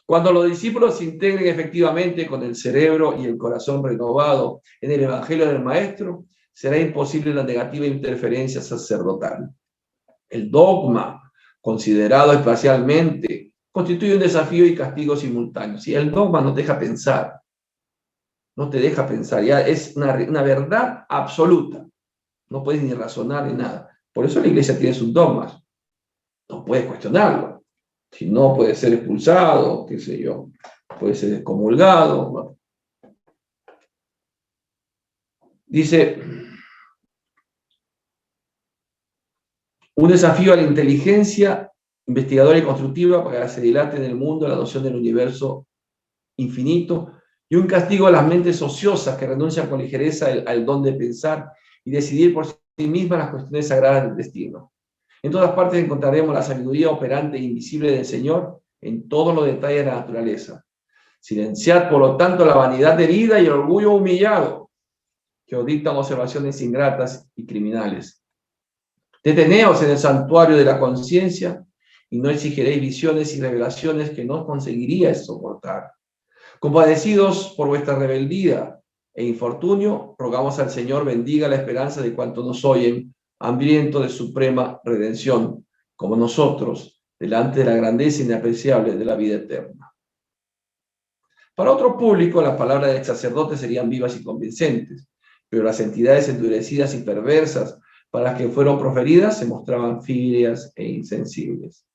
[SPEAKER 1] Cuando los discípulos se integren efectivamente con el cerebro y el corazón renovado en el Evangelio del Maestro, será imposible la negativa interferencia sacerdotal. El dogma, considerado espacialmente, constituye un desafío y castigo simultáneos. Si el dogma no te deja pensar, no te deja pensar, ya es una verdad absoluta. No puedes ni razonar ni nada. Por eso la iglesia tiene sus dogmas. No puedes cuestionarlo. Si no, puede ser expulsado, qué sé yo, puede ser excomulgado. Bueno. Dice, un desafío a la inteligencia investigadora y constructiva para que se dilate en el mundo la noción del universo infinito, y un castigo a las mentes ociosas que renuncian con ligereza al don de pensar y decidir por sí mismas las cuestiones sagradas del destino. En todas partes encontraremos la sabiduría operante e invisible del Señor en todos los detalles de la naturaleza. Silenciad, por lo tanto, la vanidad herida y el orgullo humillado que os dictan observaciones ingratas y criminales. Deteneos en el santuario de la conciencia y no exigiréis visiones y revelaciones que no conseguiríais soportar. Compadecidos por vuestra rebeldía e infortunio, rogamos al Señor bendiga la esperanza de cuantos nos oyen, hambrientos de suprema redención, como nosotros, delante de la grandeza inapreciable de la vida eterna. Para otro público, las palabras del sacerdote serían vivas y convincentes, pero las entidades endurecidas y perversas para las que fueron proferidas se mostraban frías e insensibles.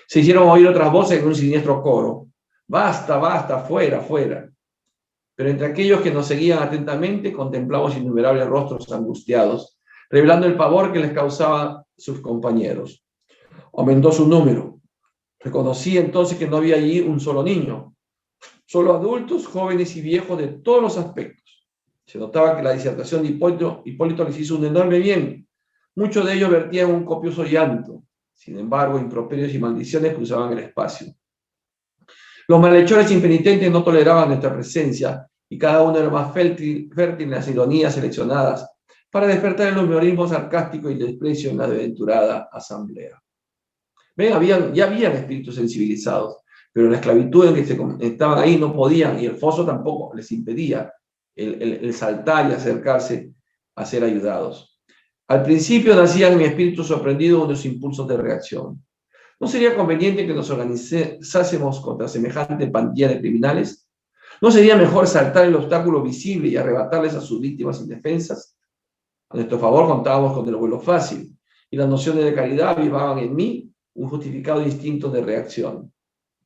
[SPEAKER 1] Se hicieron oír otras voces en un siniestro coro. Basta, basta, fuera, fuera. Pero entre aquellos que nos seguían atentamente contemplamos innumerables rostros angustiados, revelando el pavor que les causaban sus compañeros. Aumentó su número. Reconocí entonces que no había allí un solo niño, solo adultos, jóvenes y viejos de todos los aspectos. Se notaba que la disertación de Hipólito les hizo un enorme bien. Muchos de ellos vertían un copioso llanto. Sin embargo, improperios y maldiciones cruzaban el espacio. Los malhechores impenitentes no toleraban nuestra presencia y cada uno era más fértil en las ironías seleccionadas para despertar el humorismo sarcástico y el desprecio en la desventurada asamblea. Ven, ya habían espíritus sensibilizados, pero la esclavitud en que estaban ahí no podían, y el foso tampoco les impedía el saltar y acercarse a ser ayudados. Al principio nacían en mi espíritu sorprendido unos impulsos de reacción. ¿No sería conveniente que nos organizásemos contra semejante pandilla de criminales? ¿No sería mejor saltar el obstáculo visible y arrebatarles a sus víctimas indefensas? A nuestro favor contábamos con el vuelo fácil, y las nociones de caridad avivaban en mí un justificado instinto de reacción.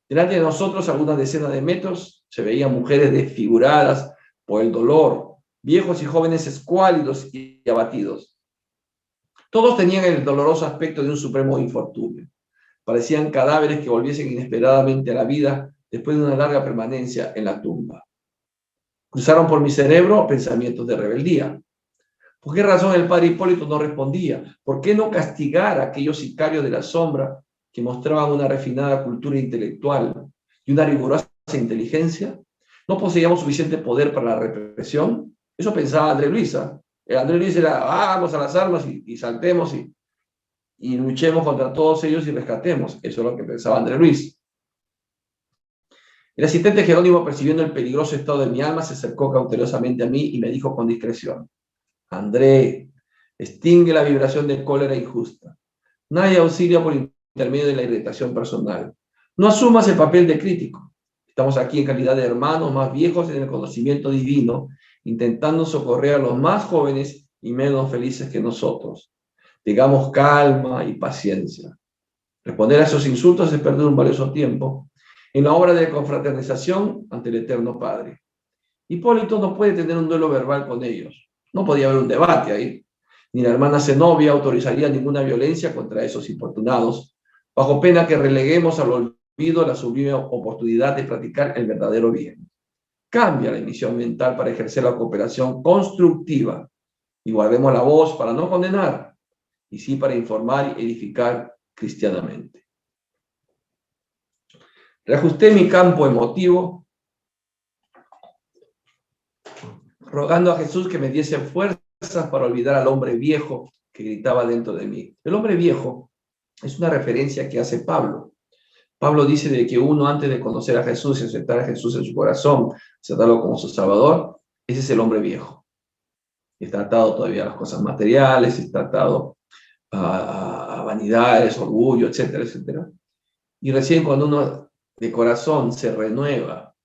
[SPEAKER 1] Delante de nosotros, a algunas decenas de metros, se veían mujeres desfiguradas por el dolor, viejos y jóvenes escuálidos y abatidos. Todos tenían el doloroso aspecto de un supremo infortunio. Parecían cadáveres que volviesen inesperadamente a la vida después de una larga permanencia en la tumba. Cruzaron por mi cerebro pensamientos de rebeldía. ¿Por qué razón el padre Hipólito no respondía? ¿Por qué no castigar a aquellos sicarios de la sombra que mostraban una refinada cultura intelectual y una rigurosa inteligencia? ¿No poseíamos suficiente poder para la represión? Eso pensaba Andrés Luis. Andrés Luis era, vamos a las armas y saltemos y luchemos contra todos ellos y rescatemos. Eso es lo que pensaba Andrés Luis. El asistente Jerónimo, percibiendo el peligroso estado de mi alma, se acercó cautelosamente a mí y me dijo con discreción: André, extingue la vibración de cólera injusta. Nadie auxilia por intermedio de la irritación personal. No asumas el papel de crítico. Estamos aquí en calidad de hermanos más viejos en el conocimiento divino, intentando socorrer a los más jóvenes y menos felices que nosotros. Tengamos calma y paciencia. Responder a esos insultos es perder un valioso tiempo en la obra de confraternización ante el Eterno Padre. Hipólito no puede tener un duelo verbal con ellos. No podía haber un debate ahí. Ni la hermana Zenobia autorizaría ninguna violencia contra esos infortunados, bajo pena que releguemos al olvido la sublime oportunidad de practicar el verdadero bien. Cambia la emisión mental para ejercer la cooperación constructiva y guardemos la voz para no condenar, y sí para informar y edificar cristianamente. Reajusté mi campo emotivo, rogando a Jesús que me diese fuerzas para olvidar al hombre viejo que gritaba dentro de mí. El hombre viejo es una referencia que hace Pablo. Pablo dice de que uno, antes de conocer a Jesús y aceptar a Jesús en su corazón, aceptarlo como su Salvador, ese es el hombre viejo. Está atado todavía a las cosas materiales, está atado a vanidades, orgullo, etcétera, etcétera. Y recién cuando uno de corazón se renueva,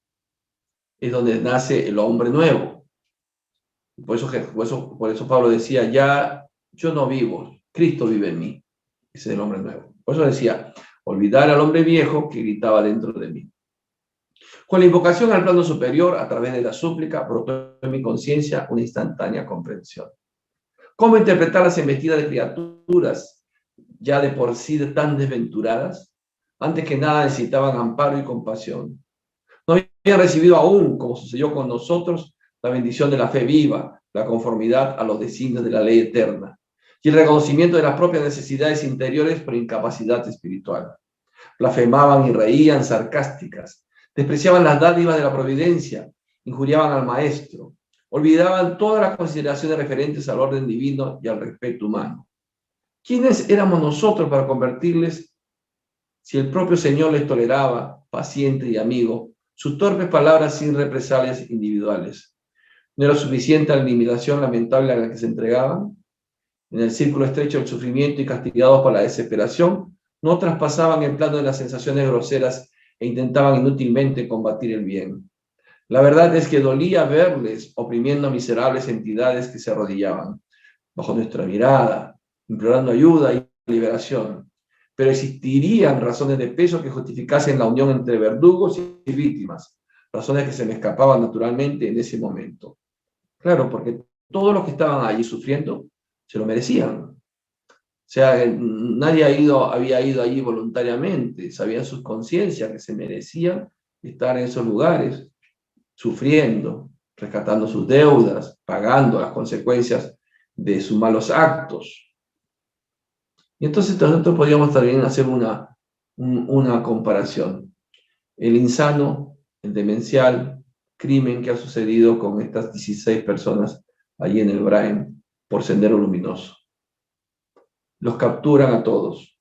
[SPEAKER 1] es donde nace el hombre nuevo. Por eso Pablo decía, ya yo no vivo, Cristo vive en mí. Ese es el hombre nuevo. Por eso decía, olvidar al hombre viejo que gritaba dentro de mí. Con la invocación al plano superior, a través de la súplica, brotó en mi conciencia una instantánea comprensión. ¿Cómo interpretar las embestidas de criaturas ya de por sí tan desventuradas? Antes que nada necesitaban amparo y compasión. No habían recibido aún, como sucedió con nosotros, la bendición de la fe viva, la conformidad a los designios de la ley eterna y el reconocimiento de las propias necesidades interiores por incapacidad espiritual. Blasfemaban y reían sarcásticas, despreciaban las dádivas de la providencia, injuriaban al maestro, olvidaban todas las consideraciones referentes al orden divino y al respeto humano. ¿Quiénes éramos nosotros para convertirles si el propio Señor les toleraba, paciente y amigo, sus torpes palabras sin represalias individuales? ¿No era suficiente la limitación lamentable a la que se entregaban? En el círculo estrecho del sufrimiento y castigados por la desesperación, no traspasaban el plano de las sensaciones groseras e intentaban inútilmente combatir el bien. La verdad es que dolía verles oprimiendo a miserables entidades que se arrodillaban bajo nuestra mirada, implorando ayuda y liberación. Pero existirían razones de peso que justificasen la unión entre verdugos y víctimas, razones que se me escapaban naturalmente en ese momento. Claro, porque todos los que estaban allí sufriendo se lo merecían. O sea, nadie había ido allí voluntariamente, sabían sus conciencias que se merecían estar en esos lugares, sufriendo, rescatando sus deudas, pagando las consecuencias de sus malos actos. Y entonces nosotros podríamos también hacer una comparación. El insano, el demencial, crimen que ha sucedido con estas 16 personas allí en el Brain por Sendero Luminoso. Los capturan a todos.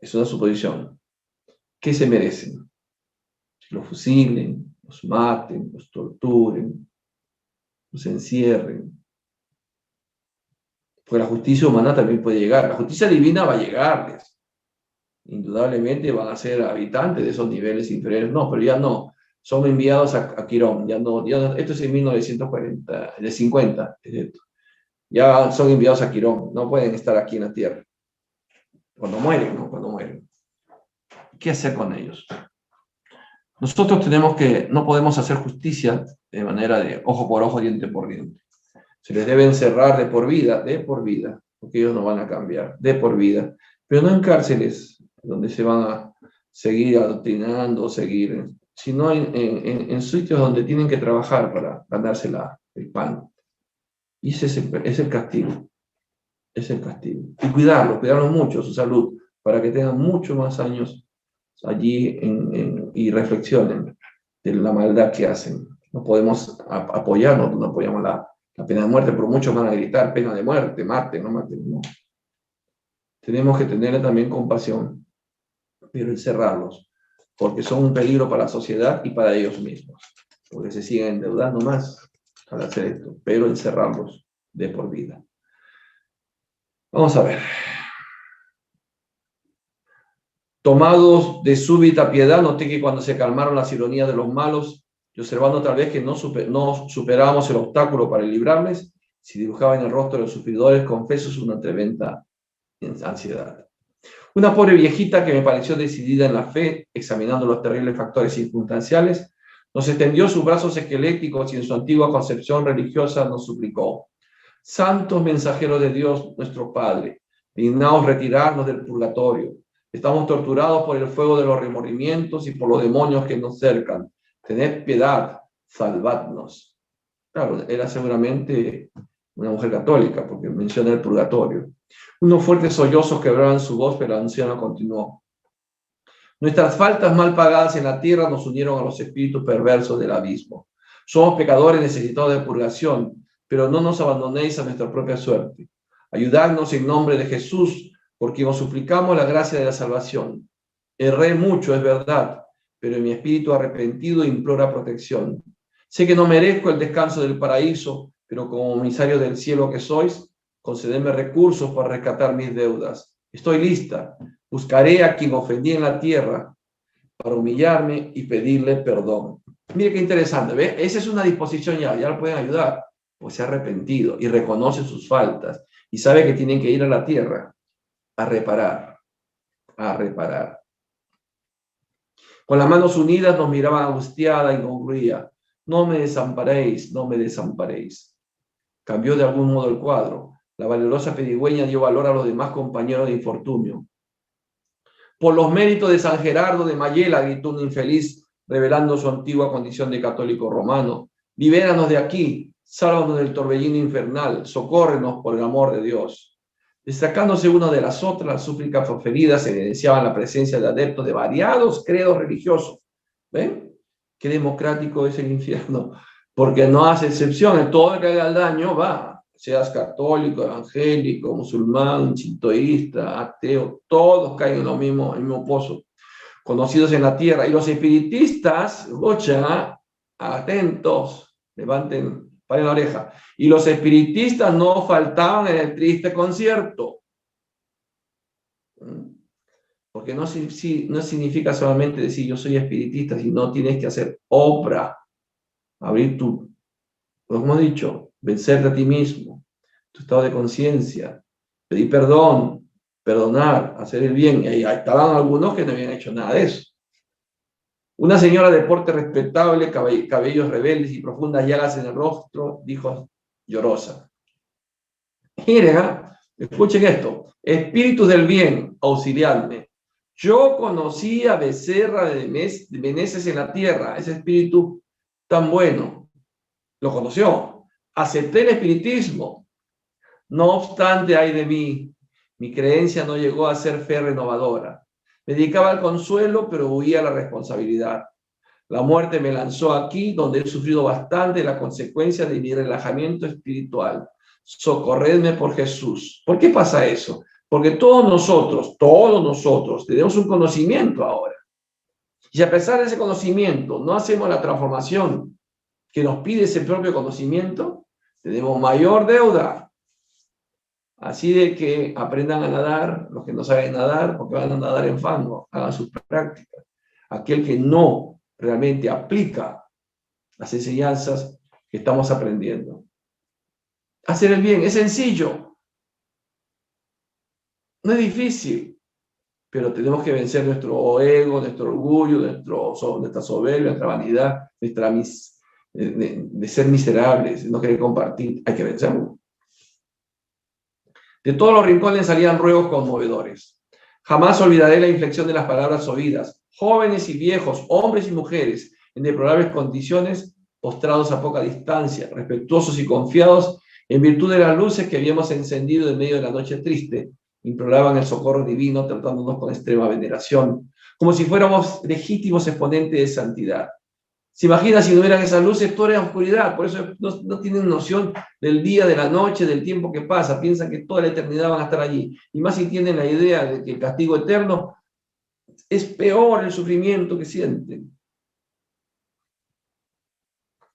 [SPEAKER 1] Es una suposición. ¿Qué se merecen? Los fusilen, los maten, los torturen, los encierren. Porque la justicia humana también puede llegar. La justicia divina va a llegarles. Indudablemente van a ser habitantes de esos niveles inferiores. No, pero ya no. Son enviados a Quirón. Ya no, esto es en 1940, de 50. Es esto. Ya son enviados a Quirón. No pueden estar aquí en la tierra. Cuando mueren, ¿no? Cuando mueren. ¿Qué hacer con ellos? Nosotros no podemos hacer justicia de manera de ojo por ojo, diente por diente. Se les debe encerrar de por vida, porque ellos no van a cambiar, de por vida. Pero no en cárceles, donde se van a seguir adoctrinando, sino en sitios donde tienen que trabajar para ganarse el pan. Y ese es el castigo. Es el castigo. Y cuidarlos mucho, su salud, para que tengan muchos más años allí y reflexionen de la maldad que hacen. No podemos apoyarnos, no apoyamos la pena de muerte, pero muchos van a gritar pena de muerte, maten, no maten, no. Tenemos que tener también compasión, pero encerrarlos, porque son un peligro para la sociedad y para ellos mismos, porque se siguen endeudando más al hacer esto, pero encerrarlos de por vida. Vamos a ver. Tomados de súbita piedad, noté que cuando se calmaron las ironías de los malos, y observando tal vez que no superábamos el obstáculo para librarles, se dibujaba en el rostro de los sufridores confesos una tremenda ansiedad. Una pobre viejita que me pareció decidida en la fe, examinando los terribles factores circunstanciales, nos extendió sus brazos esqueléticos y en su antigua concepción religiosa nos suplicó: santos mensajeros de Dios nuestro Padre, dignaos retirarnos del purgatorio. Estamos torturados por el fuego de los remordimientos y por los demonios que nos cercan. Tened piedad, salvadnos. Claro, era seguramente una mujer católica, porque menciona el purgatorio. Unos fuertes sollozos quebraban su voz, pero el anciano continuó: nuestras faltas mal pagadas en la tierra nos unieron a los espíritus perversos del abismo. Somos pecadores necesitados de purgación, pero no nos abandonéis a nuestra propia suerte. Ayudadnos en nombre de Jesús, porque os suplicamos la gracia de la salvación. Erré mucho, es verdad, pero en mi espíritu arrepentido implora protección. Sé que no merezco el descanso del paraíso, pero como emisario del cielo que sois, concededme recursos para rescatar mis deudas. Estoy lista. Buscaré a quien ofendí en la tierra para humillarme y pedirle perdón. Mire qué interesante, ¿ve? Esa es una disposición ya lo pueden ayudar, pues se ha arrepentido y reconoce sus faltas y sabe que tienen que ir a la tierra a reparar. Con las manos unidas nos miraba angustiada y concluía: no me desamparéis, no me desamparéis. Cambió de algún modo el cuadro. La valerosa pedigüeña dio valor a los demás compañeros de infortunio. Por los méritos de San Gerardo de Mayela, gritó un infeliz, revelando su antigua condición de católico romano: libéranos de aquí, sálvanos del torbellino infernal, socórrenos por el amor de Dios. Destacándose una de las otras, las súplicas proferidas evidenciaban la presencia de adeptos de variados credos religiosos. ¿Ven? Qué democrático es el infierno, porque no hace excepción, todo el que haga el daño va, seas católico, evangélico, musulmán, shintoísta, ateo, todos caen en el mismo pozo, conocidos en la tierra. Y los espiritistas, escucha, atentos, levanten, paren la oreja. Y los espiritistas no faltaban en el triste concierto. Porque no significa solamente decir yo soy espiritista, sino tienes que hacer obra, abrir como hemos dicho, vencerte a ti mismo, tu estado de conciencia, pedir perdón, perdonar, hacer el bien. Y ahí estaban algunos que no habían hecho nada de eso. Una señora de porte respetable, cabellos rebeldes y profundas llagas en el rostro, dijo llorosa: miren, escuchen esto: espíritus del bien, auxiliadme. Yo conocí a Becerra de Meneses en la tierra, ese espíritu tan bueno, lo conoció. Acepté el espiritismo. No obstante, ay de mí, mi creencia no llegó a ser fe renovadora. Me dedicaba al consuelo, pero huía a la responsabilidad. La muerte me lanzó aquí, donde he sufrido bastante la consecuencia de mi relajamiento espiritual. Socorredme por Jesús. ¿Por qué pasa eso? Porque todos nosotros tenemos un conocimiento ahora. Y a pesar de ese conocimiento, no hacemos la transformación que nos pide ese propio conocimiento, tenemos mayor deuda. Así de que aprendan a nadar, los que no saben nadar, porque van a nadar en fango, hagan sus prácticas. Aquel que no realmente aplica las enseñanzas que estamos aprendiendo. Hacer el bien es sencillo, no es difícil, pero tenemos que vencer nuestro ego, nuestro orgullo, nuestra soberbia, nuestra vanidad, de ser miserables, de no querer compartir, hay que vencerlo. De todos los rincones salían ruegos conmovedores. Jamás olvidaré la inflexión de las palabras oídas. Jóvenes y viejos, hombres y mujeres, en deplorables condiciones, postrados a poca distancia, respetuosos y confiados, en virtud de las luces que habíamos encendido en medio de la noche triste, imploraban el socorro divino, tratándonos con extrema veneración, como si fuéramos legítimos exponentes de santidad. ¿Se imagina si no hubieran esas luces? Todo era oscuridad, por eso no tienen noción del día, de la noche, del tiempo que pasa, piensan que toda la eternidad van a estar allí. Y más si tienen la idea de que el castigo eterno es peor el sufrimiento que sienten.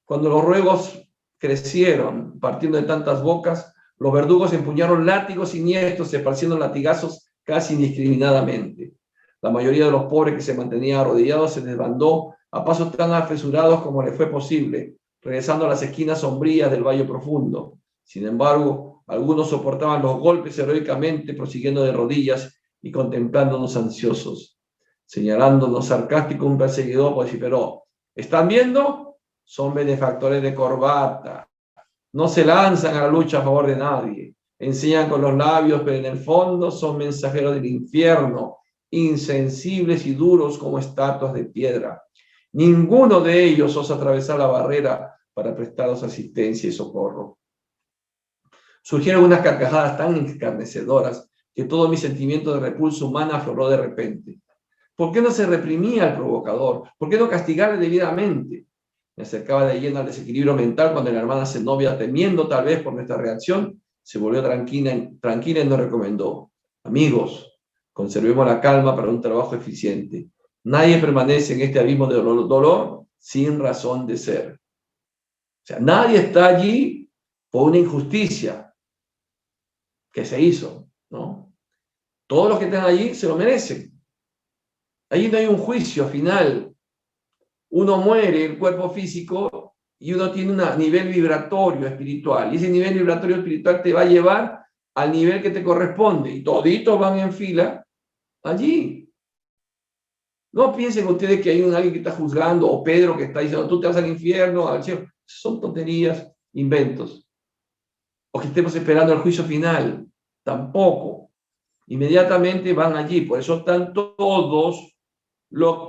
[SPEAKER 1] Cuando los ruegos crecieron, partiendo de tantas bocas, los verdugos empuñaron látigos siniestros, esparciendo latigazos casi indiscriminadamente. La mayoría de los pobres que se mantenían arrodillados se desbandó a pasos tan apresurados como le fue posible, regresando a las esquinas sombrías del valle profundo. Sin embargo, algunos soportaban los golpes heroicamente, prosiguiendo de rodillas y contemplándonos ansiosos. Señalándonos sarcástico, un perseguidor vociferó: ¿están viendo? Son benefactores de corbata. No se lanzan a la lucha a favor de nadie. Enseñan con los labios, pero en el fondo son mensajeros del infierno, insensibles y duros como estatuas de piedra. Ninguno de ellos osa atravesar la barrera para prestaros asistencia y socorro. Surgieron unas carcajadas tan escarnecedoras que todo mi sentimiento de repulsa humana afloró de repente. ¿Por qué no se reprimía al provocador? ¿Por qué no castigarle debidamente? Me acercaba de lleno al desequilibrio mental cuando la hermana Zenobia, temiendo tal vez por nuestra reacción, se volvió tranquila y nos recomendó: amigos, conservemos la calma para un trabajo eficiente. Nadie permanece en este abismo de dolor sin razón de ser. O sea, nadie está allí por una injusticia que se hizo, ¿no? Todos los que están allí se lo merecen. Allí no hay un juicio final. Uno muere, el cuerpo físico, y uno tiene un nivel vibratorio espiritual. Y ese nivel vibratorio espiritual te va a llevar al nivel que te corresponde. Y toditos van en fila allí. No piensen ustedes que hay alguien que está juzgando, o Pedro que está diciendo: tú te vas al infierno, al cielo. Son tonterías, inventos. O que estemos esperando el juicio final. Tampoco. Inmediatamente van allí. Por eso están todos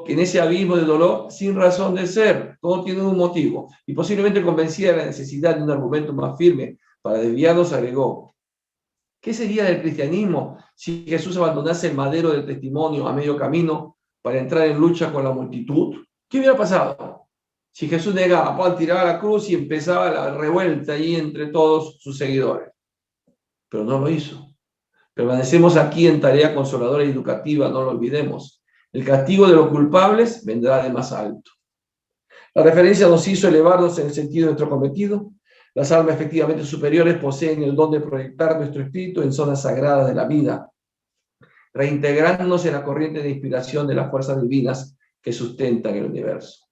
[SPEAKER 1] en ese abismo de dolor sin razón de ser. Todos tienen un motivo. Y posiblemente convencida de la necesidad de un argumento más firme para desviarnos, agregó: ¿qué sería del cristianismo si Jesús abandonase el madero del testimonio a medio camino para entrar en lucha con la multitud? ¿Qué hubiera pasado si Jesús negaba, tiraba la cruz y empezaba la revuelta ahí entre todos sus seguidores? Pero no lo hizo. Permanecemos aquí en tarea consoladora y educativa, no lo olvidemos. El castigo de los culpables vendrá de más alto. La referencia nos hizo elevarnos en el sentido de nuestro cometido. Las almas efectivamente superiores poseen el don de proyectar nuestro espíritu en zonas sagradas de la vida, reintegrándonos en la corriente de inspiración de las fuerzas divinas que sustentan el universo.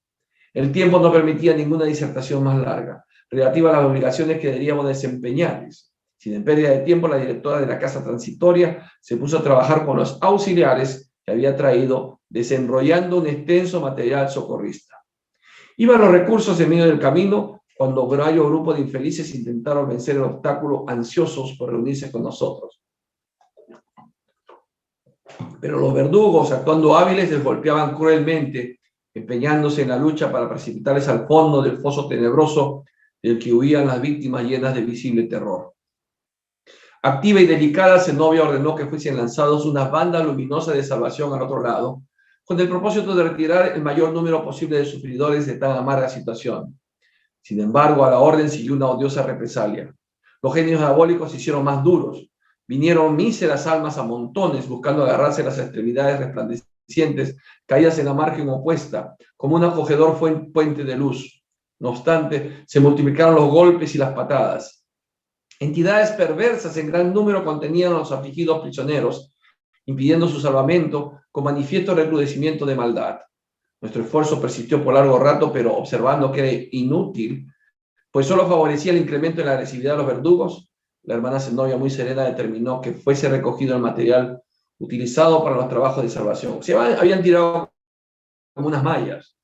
[SPEAKER 1] El tiempo no permitía ninguna disertación más larga, relativa a las obligaciones que deberíamos desempeñar. Sin pérdida de tiempo, la directora de la casa transitoria se puso a trabajar con los auxiliares que había traído, desenrollando un extenso material socorrista. Iban los recursos en medio del camino cuando varios grupos de infelices intentaron vencer el obstáculo, ansiosos por reunirse con nosotros. Pero los verdugos, actuando hábiles, les golpeaban cruelmente, empeñándose en la lucha para precipitarles al fondo del foso tenebroso del que huían las víctimas llenas de visible terror. Activa y delicada, Zenobia ordenó que fuesen lanzados unas bandas luminosas de salvación al otro lado, con el propósito de retirar el mayor número posible de sufridores de tan amarga situación. Sin embargo, a la orden siguió una odiosa represalia. Los genios diabólicos se hicieron más duros. Vinieron míseras almas a montones buscando agarrarse a las extremidades resplandecientes caídas en la margen opuesta, como un acogedor puente de luz. No obstante, se multiplicaron los golpes y las patadas. Entidades perversas en gran número contenían a los afligidos prisioneros, impidiendo su salvamento con manifiesto recrudecimiento de maldad. Nuestro esfuerzo persistió por largo rato, pero observando que era inútil, pues solo favorecía el incremento en la agresividad de los verdugos, la hermana Zenobia, muy serena, determinó que fuese recogido el material utilizado para los trabajos de salvación. Se habían tirado como unas mallas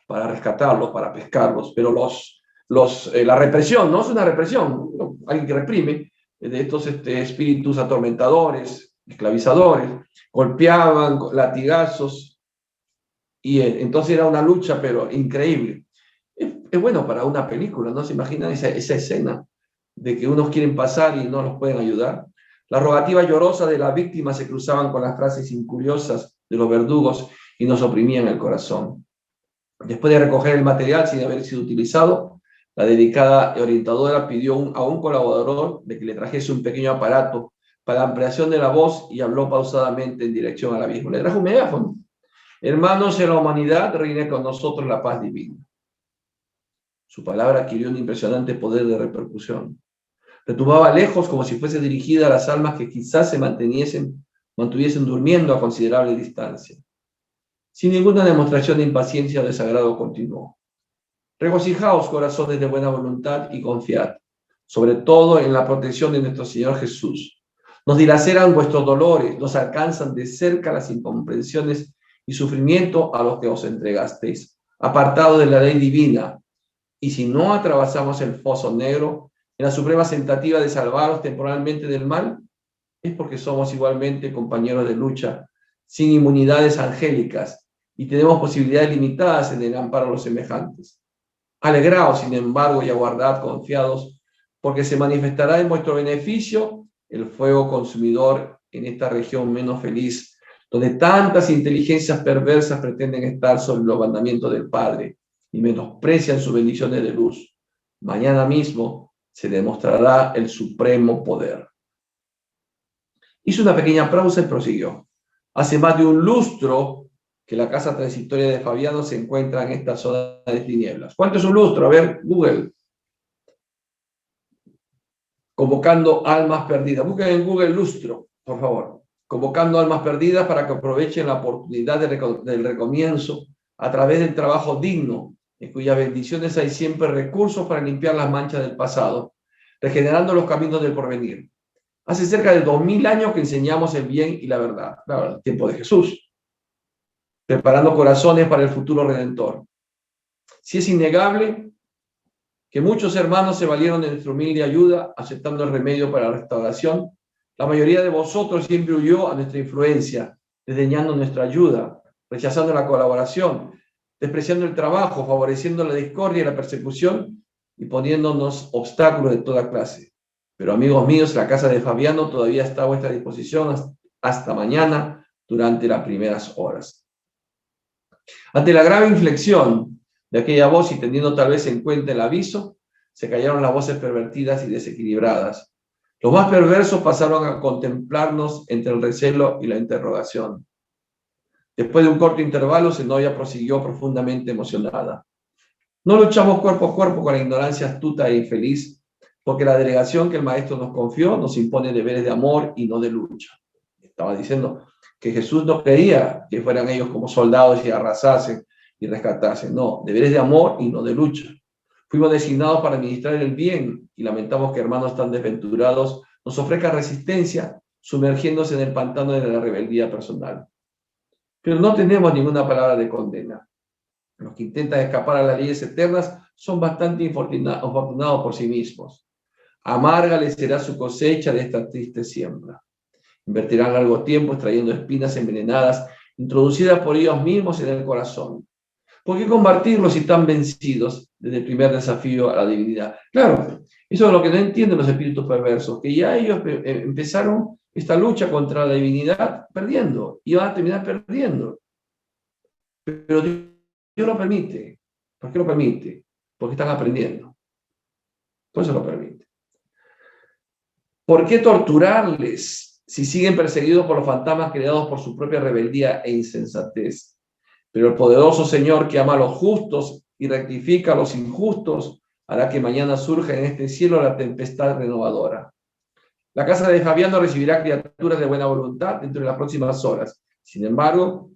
[SPEAKER 1] para rescatarlos, para pescarlos, pero los la represión, no es una represión, ¿no? Alguien que reprime, de estos espíritus atormentadores, esclavizadores, golpeaban, latigazos, y entonces era una lucha, pero increíble. Es bueno para una película, ¿no? ¿Se imaginan esa escena de que unos quieren pasar y no los pueden ayudar? Las rogativas llorosas de las víctimas se cruzaban con las frases incuriosas de los verdugos y nos oprimían el corazón. Después de recoger el material sin haber sido utilizado, la delicada orientadora pidió a un colaborador de que le trajese un pequeño aparato para ampliación de la voz y habló pausadamente en dirección al abismo. Le trajo un megáfono. Hermanos, en la humanidad reine con nosotros la paz divina. Su palabra adquirió un impresionante poder de repercusión. Retumbaba lejos como si fuese dirigida a las almas que quizás se mantuviesen durmiendo a considerable distancia. Sin ninguna demostración de impaciencia o desagrado continuó. Regocijaos, corazones de buena voluntad, y confiad, sobre todo en la protección de nuestro Señor Jesús. Nos dilaceran vuestros dolores, nos alcanzan de cerca las incomprensiones y sufrimiento a los que os entregasteis, apartados de la ley divina. Y si no atravesamos el foso negro, en la suprema tentativa de salvaros temporalmente del mal, es porque somos igualmente compañeros de lucha, sin inmunidades angélicas, y tenemos posibilidades limitadas en el amparo a los semejantes. Alegraos, sin embargo, y aguardad confiados, porque se manifestará en vuestro beneficio el fuego consumidor en esta región menos feliz, donde tantas inteligencias perversas pretenden estar sobre los mandamientos del Padre y menosprecian sus bendiciones de luz. Mañana mismo se demostrará el supremo poder. Hizo una pequeña pausa y prosiguió. Hace más de un lustro que la casa transitoria de Fabiano se encuentra en esta zona de tinieblas. ¿Cuánto es un lustro? A ver, Google. Convocando almas perdidas. Busquen en Google lustro, por favor. Convocando almas perdidas para que aprovechen la oportunidad del recomienzo a través del trabajo digno, en cuyas bendiciones hay siempre recursos para limpiar las manchas del pasado, regenerando los caminos del porvenir. Hace cerca de 2000 años que enseñamos el bien y la verdad. Claro, el tiempo de Jesús. Preparando corazones para el futuro redentor. Si es innegable que muchos hermanos se valieron de nuestra humilde ayuda, aceptando el remedio para la restauración, la mayoría de vosotros siempre huyó a nuestra influencia, desdeñando nuestra ayuda, rechazando la colaboración, despreciando el trabajo, favoreciendo la discordia y la persecución y poniéndonos obstáculos de toda clase. Pero amigos míos, la casa de Fabiano todavía está a vuestra disposición hasta mañana durante las primeras horas. Ante la grave inflexión de aquella voz y teniendo tal vez en cuenta el aviso, se callaron las voces pervertidas y desequilibradas. Los más perversos pasaron a contemplarnos entre el recelo y la interrogación. Después de un corto intervalo, Zenobia prosiguió profundamente emocionada. No luchamos cuerpo a cuerpo con la ignorancia astuta e infeliz, porque la delegación que el Maestro nos confió nos impone deberes de amor y no de lucha. Estaba diciendo que Jesús no quería que fueran ellos como soldados y arrasasen y rescatasen. No, deberes de amor y no de lucha. Fuimos designados para administrar el bien y lamentamos que hermanos tan desventurados nos ofrezcan resistencia, sumergiéndose en el pantano de la rebeldía personal. Pero no tenemos ninguna palabra de condena. Los que intentan escapar a las leyes eternas son bastante infortunados por sí mismos. Amarga les será su cosecha de esta triste siembra. Invertirán largo tiempo extrayendo espinas envenenadas introducidas por ellos mismos en el corazón. ¿Por qué combatirlos si están vencidos desde el primer desafío a la divinidad? Claro, eso es lo que no entienden los espíritus perversos, que ya ellos empezaron esta lucha contra la divinidad perdiendo y van a terminar perdiendo. Pero Dios lo permite. ¿Por qué lo permite? Porque están aprendiendo. Por eso lo permite. ¿Por qué torturarles si siguen perseguidos por los fantasmas creados por su propia rebeldía e insensatez? Pero el poderoso Señor que ama a los justos y rectifica a los injustos hará que mañana surja en este cielo la tempestad renovadora. La casa de Fabiano recibirá criaturas de buena voluntad dentro de las próximas horas. Sin embargo,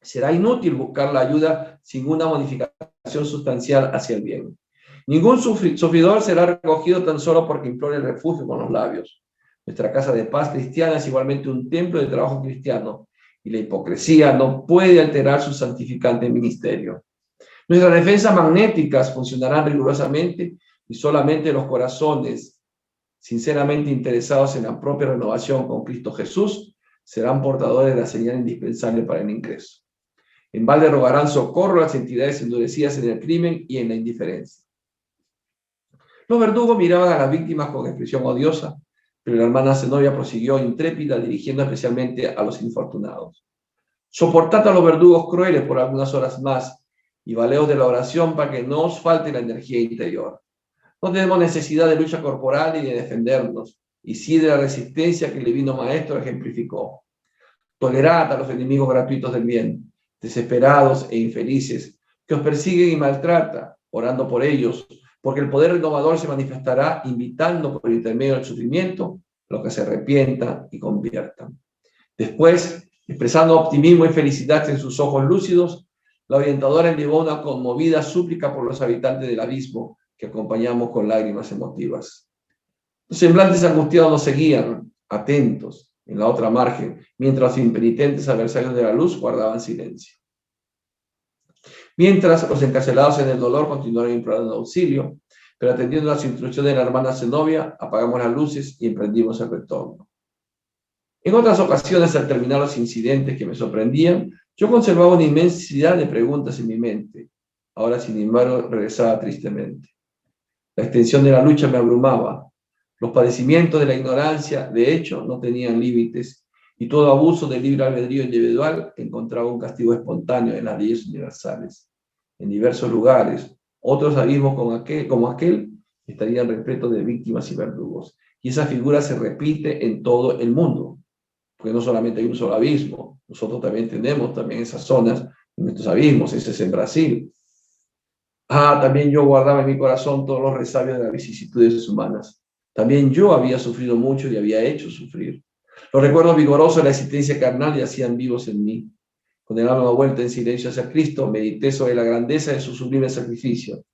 [SPEAKER 1] será inútil buscar la ayuda sin una modificación sustancial hacia el bien. Ningún sufridor será recogido tan solo porque implore el refugio con los labios. Nuestra casa de paz cristiana es igualmente un templo de trabajo cristiano, y la hipocresía no puede alterar su santificante ministerio. Nuestras defensas magnéticas funcionarán rigurosamente y solamente los corazones sinceramente interesados en la propia renovación con Cristo Jesús serán portadores de la señal indispensable para el ingreso. En balde rogarán socorro a las entidades endurecidas en el crimen y en la indiferencia. Los verdugos miraban a las víctimas con expresión odiosa, pero la hermana Zenobia prosiguió intrépida, dirigiendo especialmente a los infortunados. Soportad a los verdugos crueles por algunas horas más y valeos de la oración para que no os falte la energía interior. No tenemos necesidad de lucha corporal ni de defendernos, y sí de la resistencia que el divino Maestro ejemplificó. Tolerad a los enemigos gratuitos del bien, desesperados e infelices, que os persiguen y maltratan, orando por ellos, porque el poder renovador se manifestará invitando por intermedio del sufrimiento a los que se arrepientan y conviertan. Después, expresando optimismo y felicidad en sus ojos lúcidos, la orientadora elevó una conmovida súplica por los habitantes del abismo que acompañamos con lágrimas emotivas. Los semblantes angustiados nos seguían, atentos, en la otra margen, mientras los impenitentes adversarios de la luz guardaban silencio. Mientras los encarcelados en el dolor continuaron implorando auxilio, pero atendiendo las instrucciones de la hermana Zenobia, apagamos las luces y emprendimos el retorno. En otras ocasiones, al terminar los incidentes que me sorprendían, yo conservaba una inmensidad de preguntas en mi mente. Ahora, sin embargo, regresaba tristemente. La extensión de la lucha me abrumaba. Los padecimientos de la ignorancia, de hecho, no tenían límites, y todo abuso del libre albedrío individual encontraba un castigo espontáneo en las leyes universales. En diversos lugares, otros abismos como aquel estarían repletos de víctimas y verdugos. Y esa figura se repite en todo el mundo, porque no solamente hay un solo abismo, nosotros también tenemos esas zonas en nuestros abismos. Ese es en Brasil. También yo guardaba en mi corazón todos los resabios de las vicisitudes humanas. También yo había sufrido mucho y había hecho sufrir. Los recuerdos vigorosos de la existencia carnal yacían vivos en mí. Con el alma vuelta en silencio hacia Cristo, medité sobre la grandeza de su sublime sacrificio.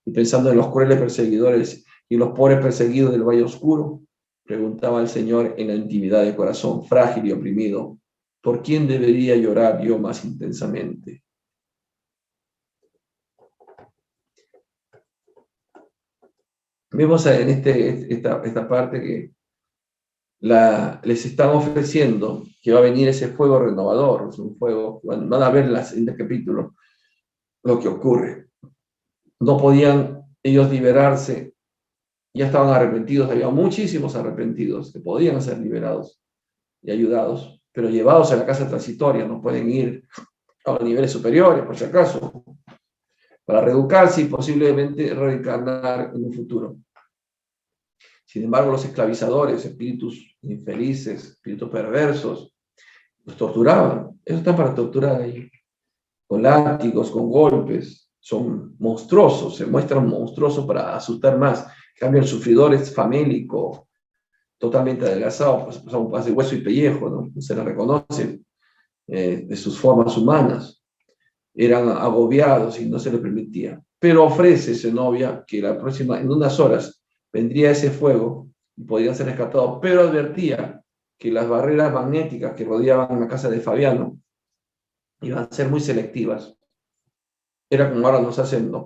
[SPEAKER 1] Y pensando en los crueles perseguidores y los pobres perseguidos del valle oscuro, preguntaba al Señor en la intimidad del corazón frágil y oprimido, ¿por quién debería llorar yo más intensamente? Vemos en esta parte que les están ofreciendo que va a venir ese fuego renovador, es un fuego, van a ver en el siguiente capítulo lo que ocurre. No podían ellos liberarse, ya estaban arrepentidos, había muchísimos arrepentidos que podían ser liberados y ayudados, pero llevados a la casa transitoria, no pueden ir a los niveles superiores, por si acaso, para reeducarse y posiblemente reencarnar en un futuro. Sin embargo, los esclavizadores, espíritus infelices, espíritus perversos, los torturaban. Ellos están para torturar ahí, con látigos, con golpes. Son monstruosos, se muestran monstruosos para asustar más. En cambio, el sufridor es famélico, totalmente adelgazado, pues de hueso y pellejo, ¿no? Se le reconoce de sus formas humanas. Eran agobiados y no se les permitía. Pero ofrece Zenobia que en unas horas vendría ese fuego y podrían ser rescatados, pero advertía que las barreras magnéticas que rodeaban la casa de Fabiano iban a ser muy selectivas. Era como ahora nos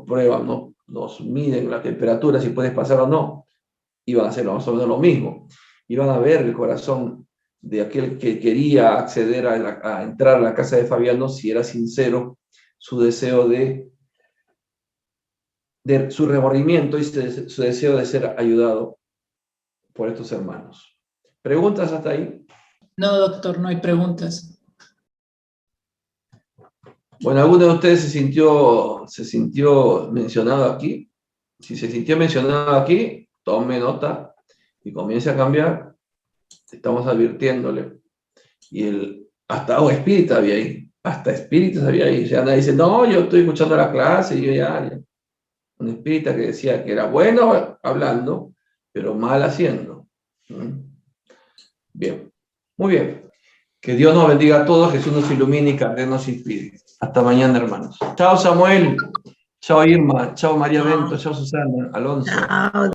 [SPEAKER 1] prueban, nos miden la temperatura, si puedes pasar o no. Iban a hacer más o menos lo mismo. Iban a ver el corazón de aquel que quería acceder a entrar a la casa de Fabiano, si era sincero su deseo de su remordimiento y su deseo de ser ayudado por estos hermanos. ¿Preguntas hasta ahí?
[SPEAKER 2] No, doctor, no hay preguntas.
[SPEAKER 1] Bueno, ¿alguno de ustedes se sintió mencionado aquí? Si se sintió mencionado aquí, tome nota y comience a cambiar. Estamos advirtiéndole. Y hasta un espírita había ahí. Hasta espíritus había ahí. O sea, nadie dice, no, yo estoy escuchando la clase y yo ya. Un espírita que decía que era bueno hablando, pero mal haciendo. Bien, muy bien. Que Dios nos bendiga a todos, Jesús nos ilumine y que nos inspire. Hasta mañana, hermanos. Chao, Samuel. Chao, Irma. Chao, María Bento. Chao, Susana. Alonso. Chao.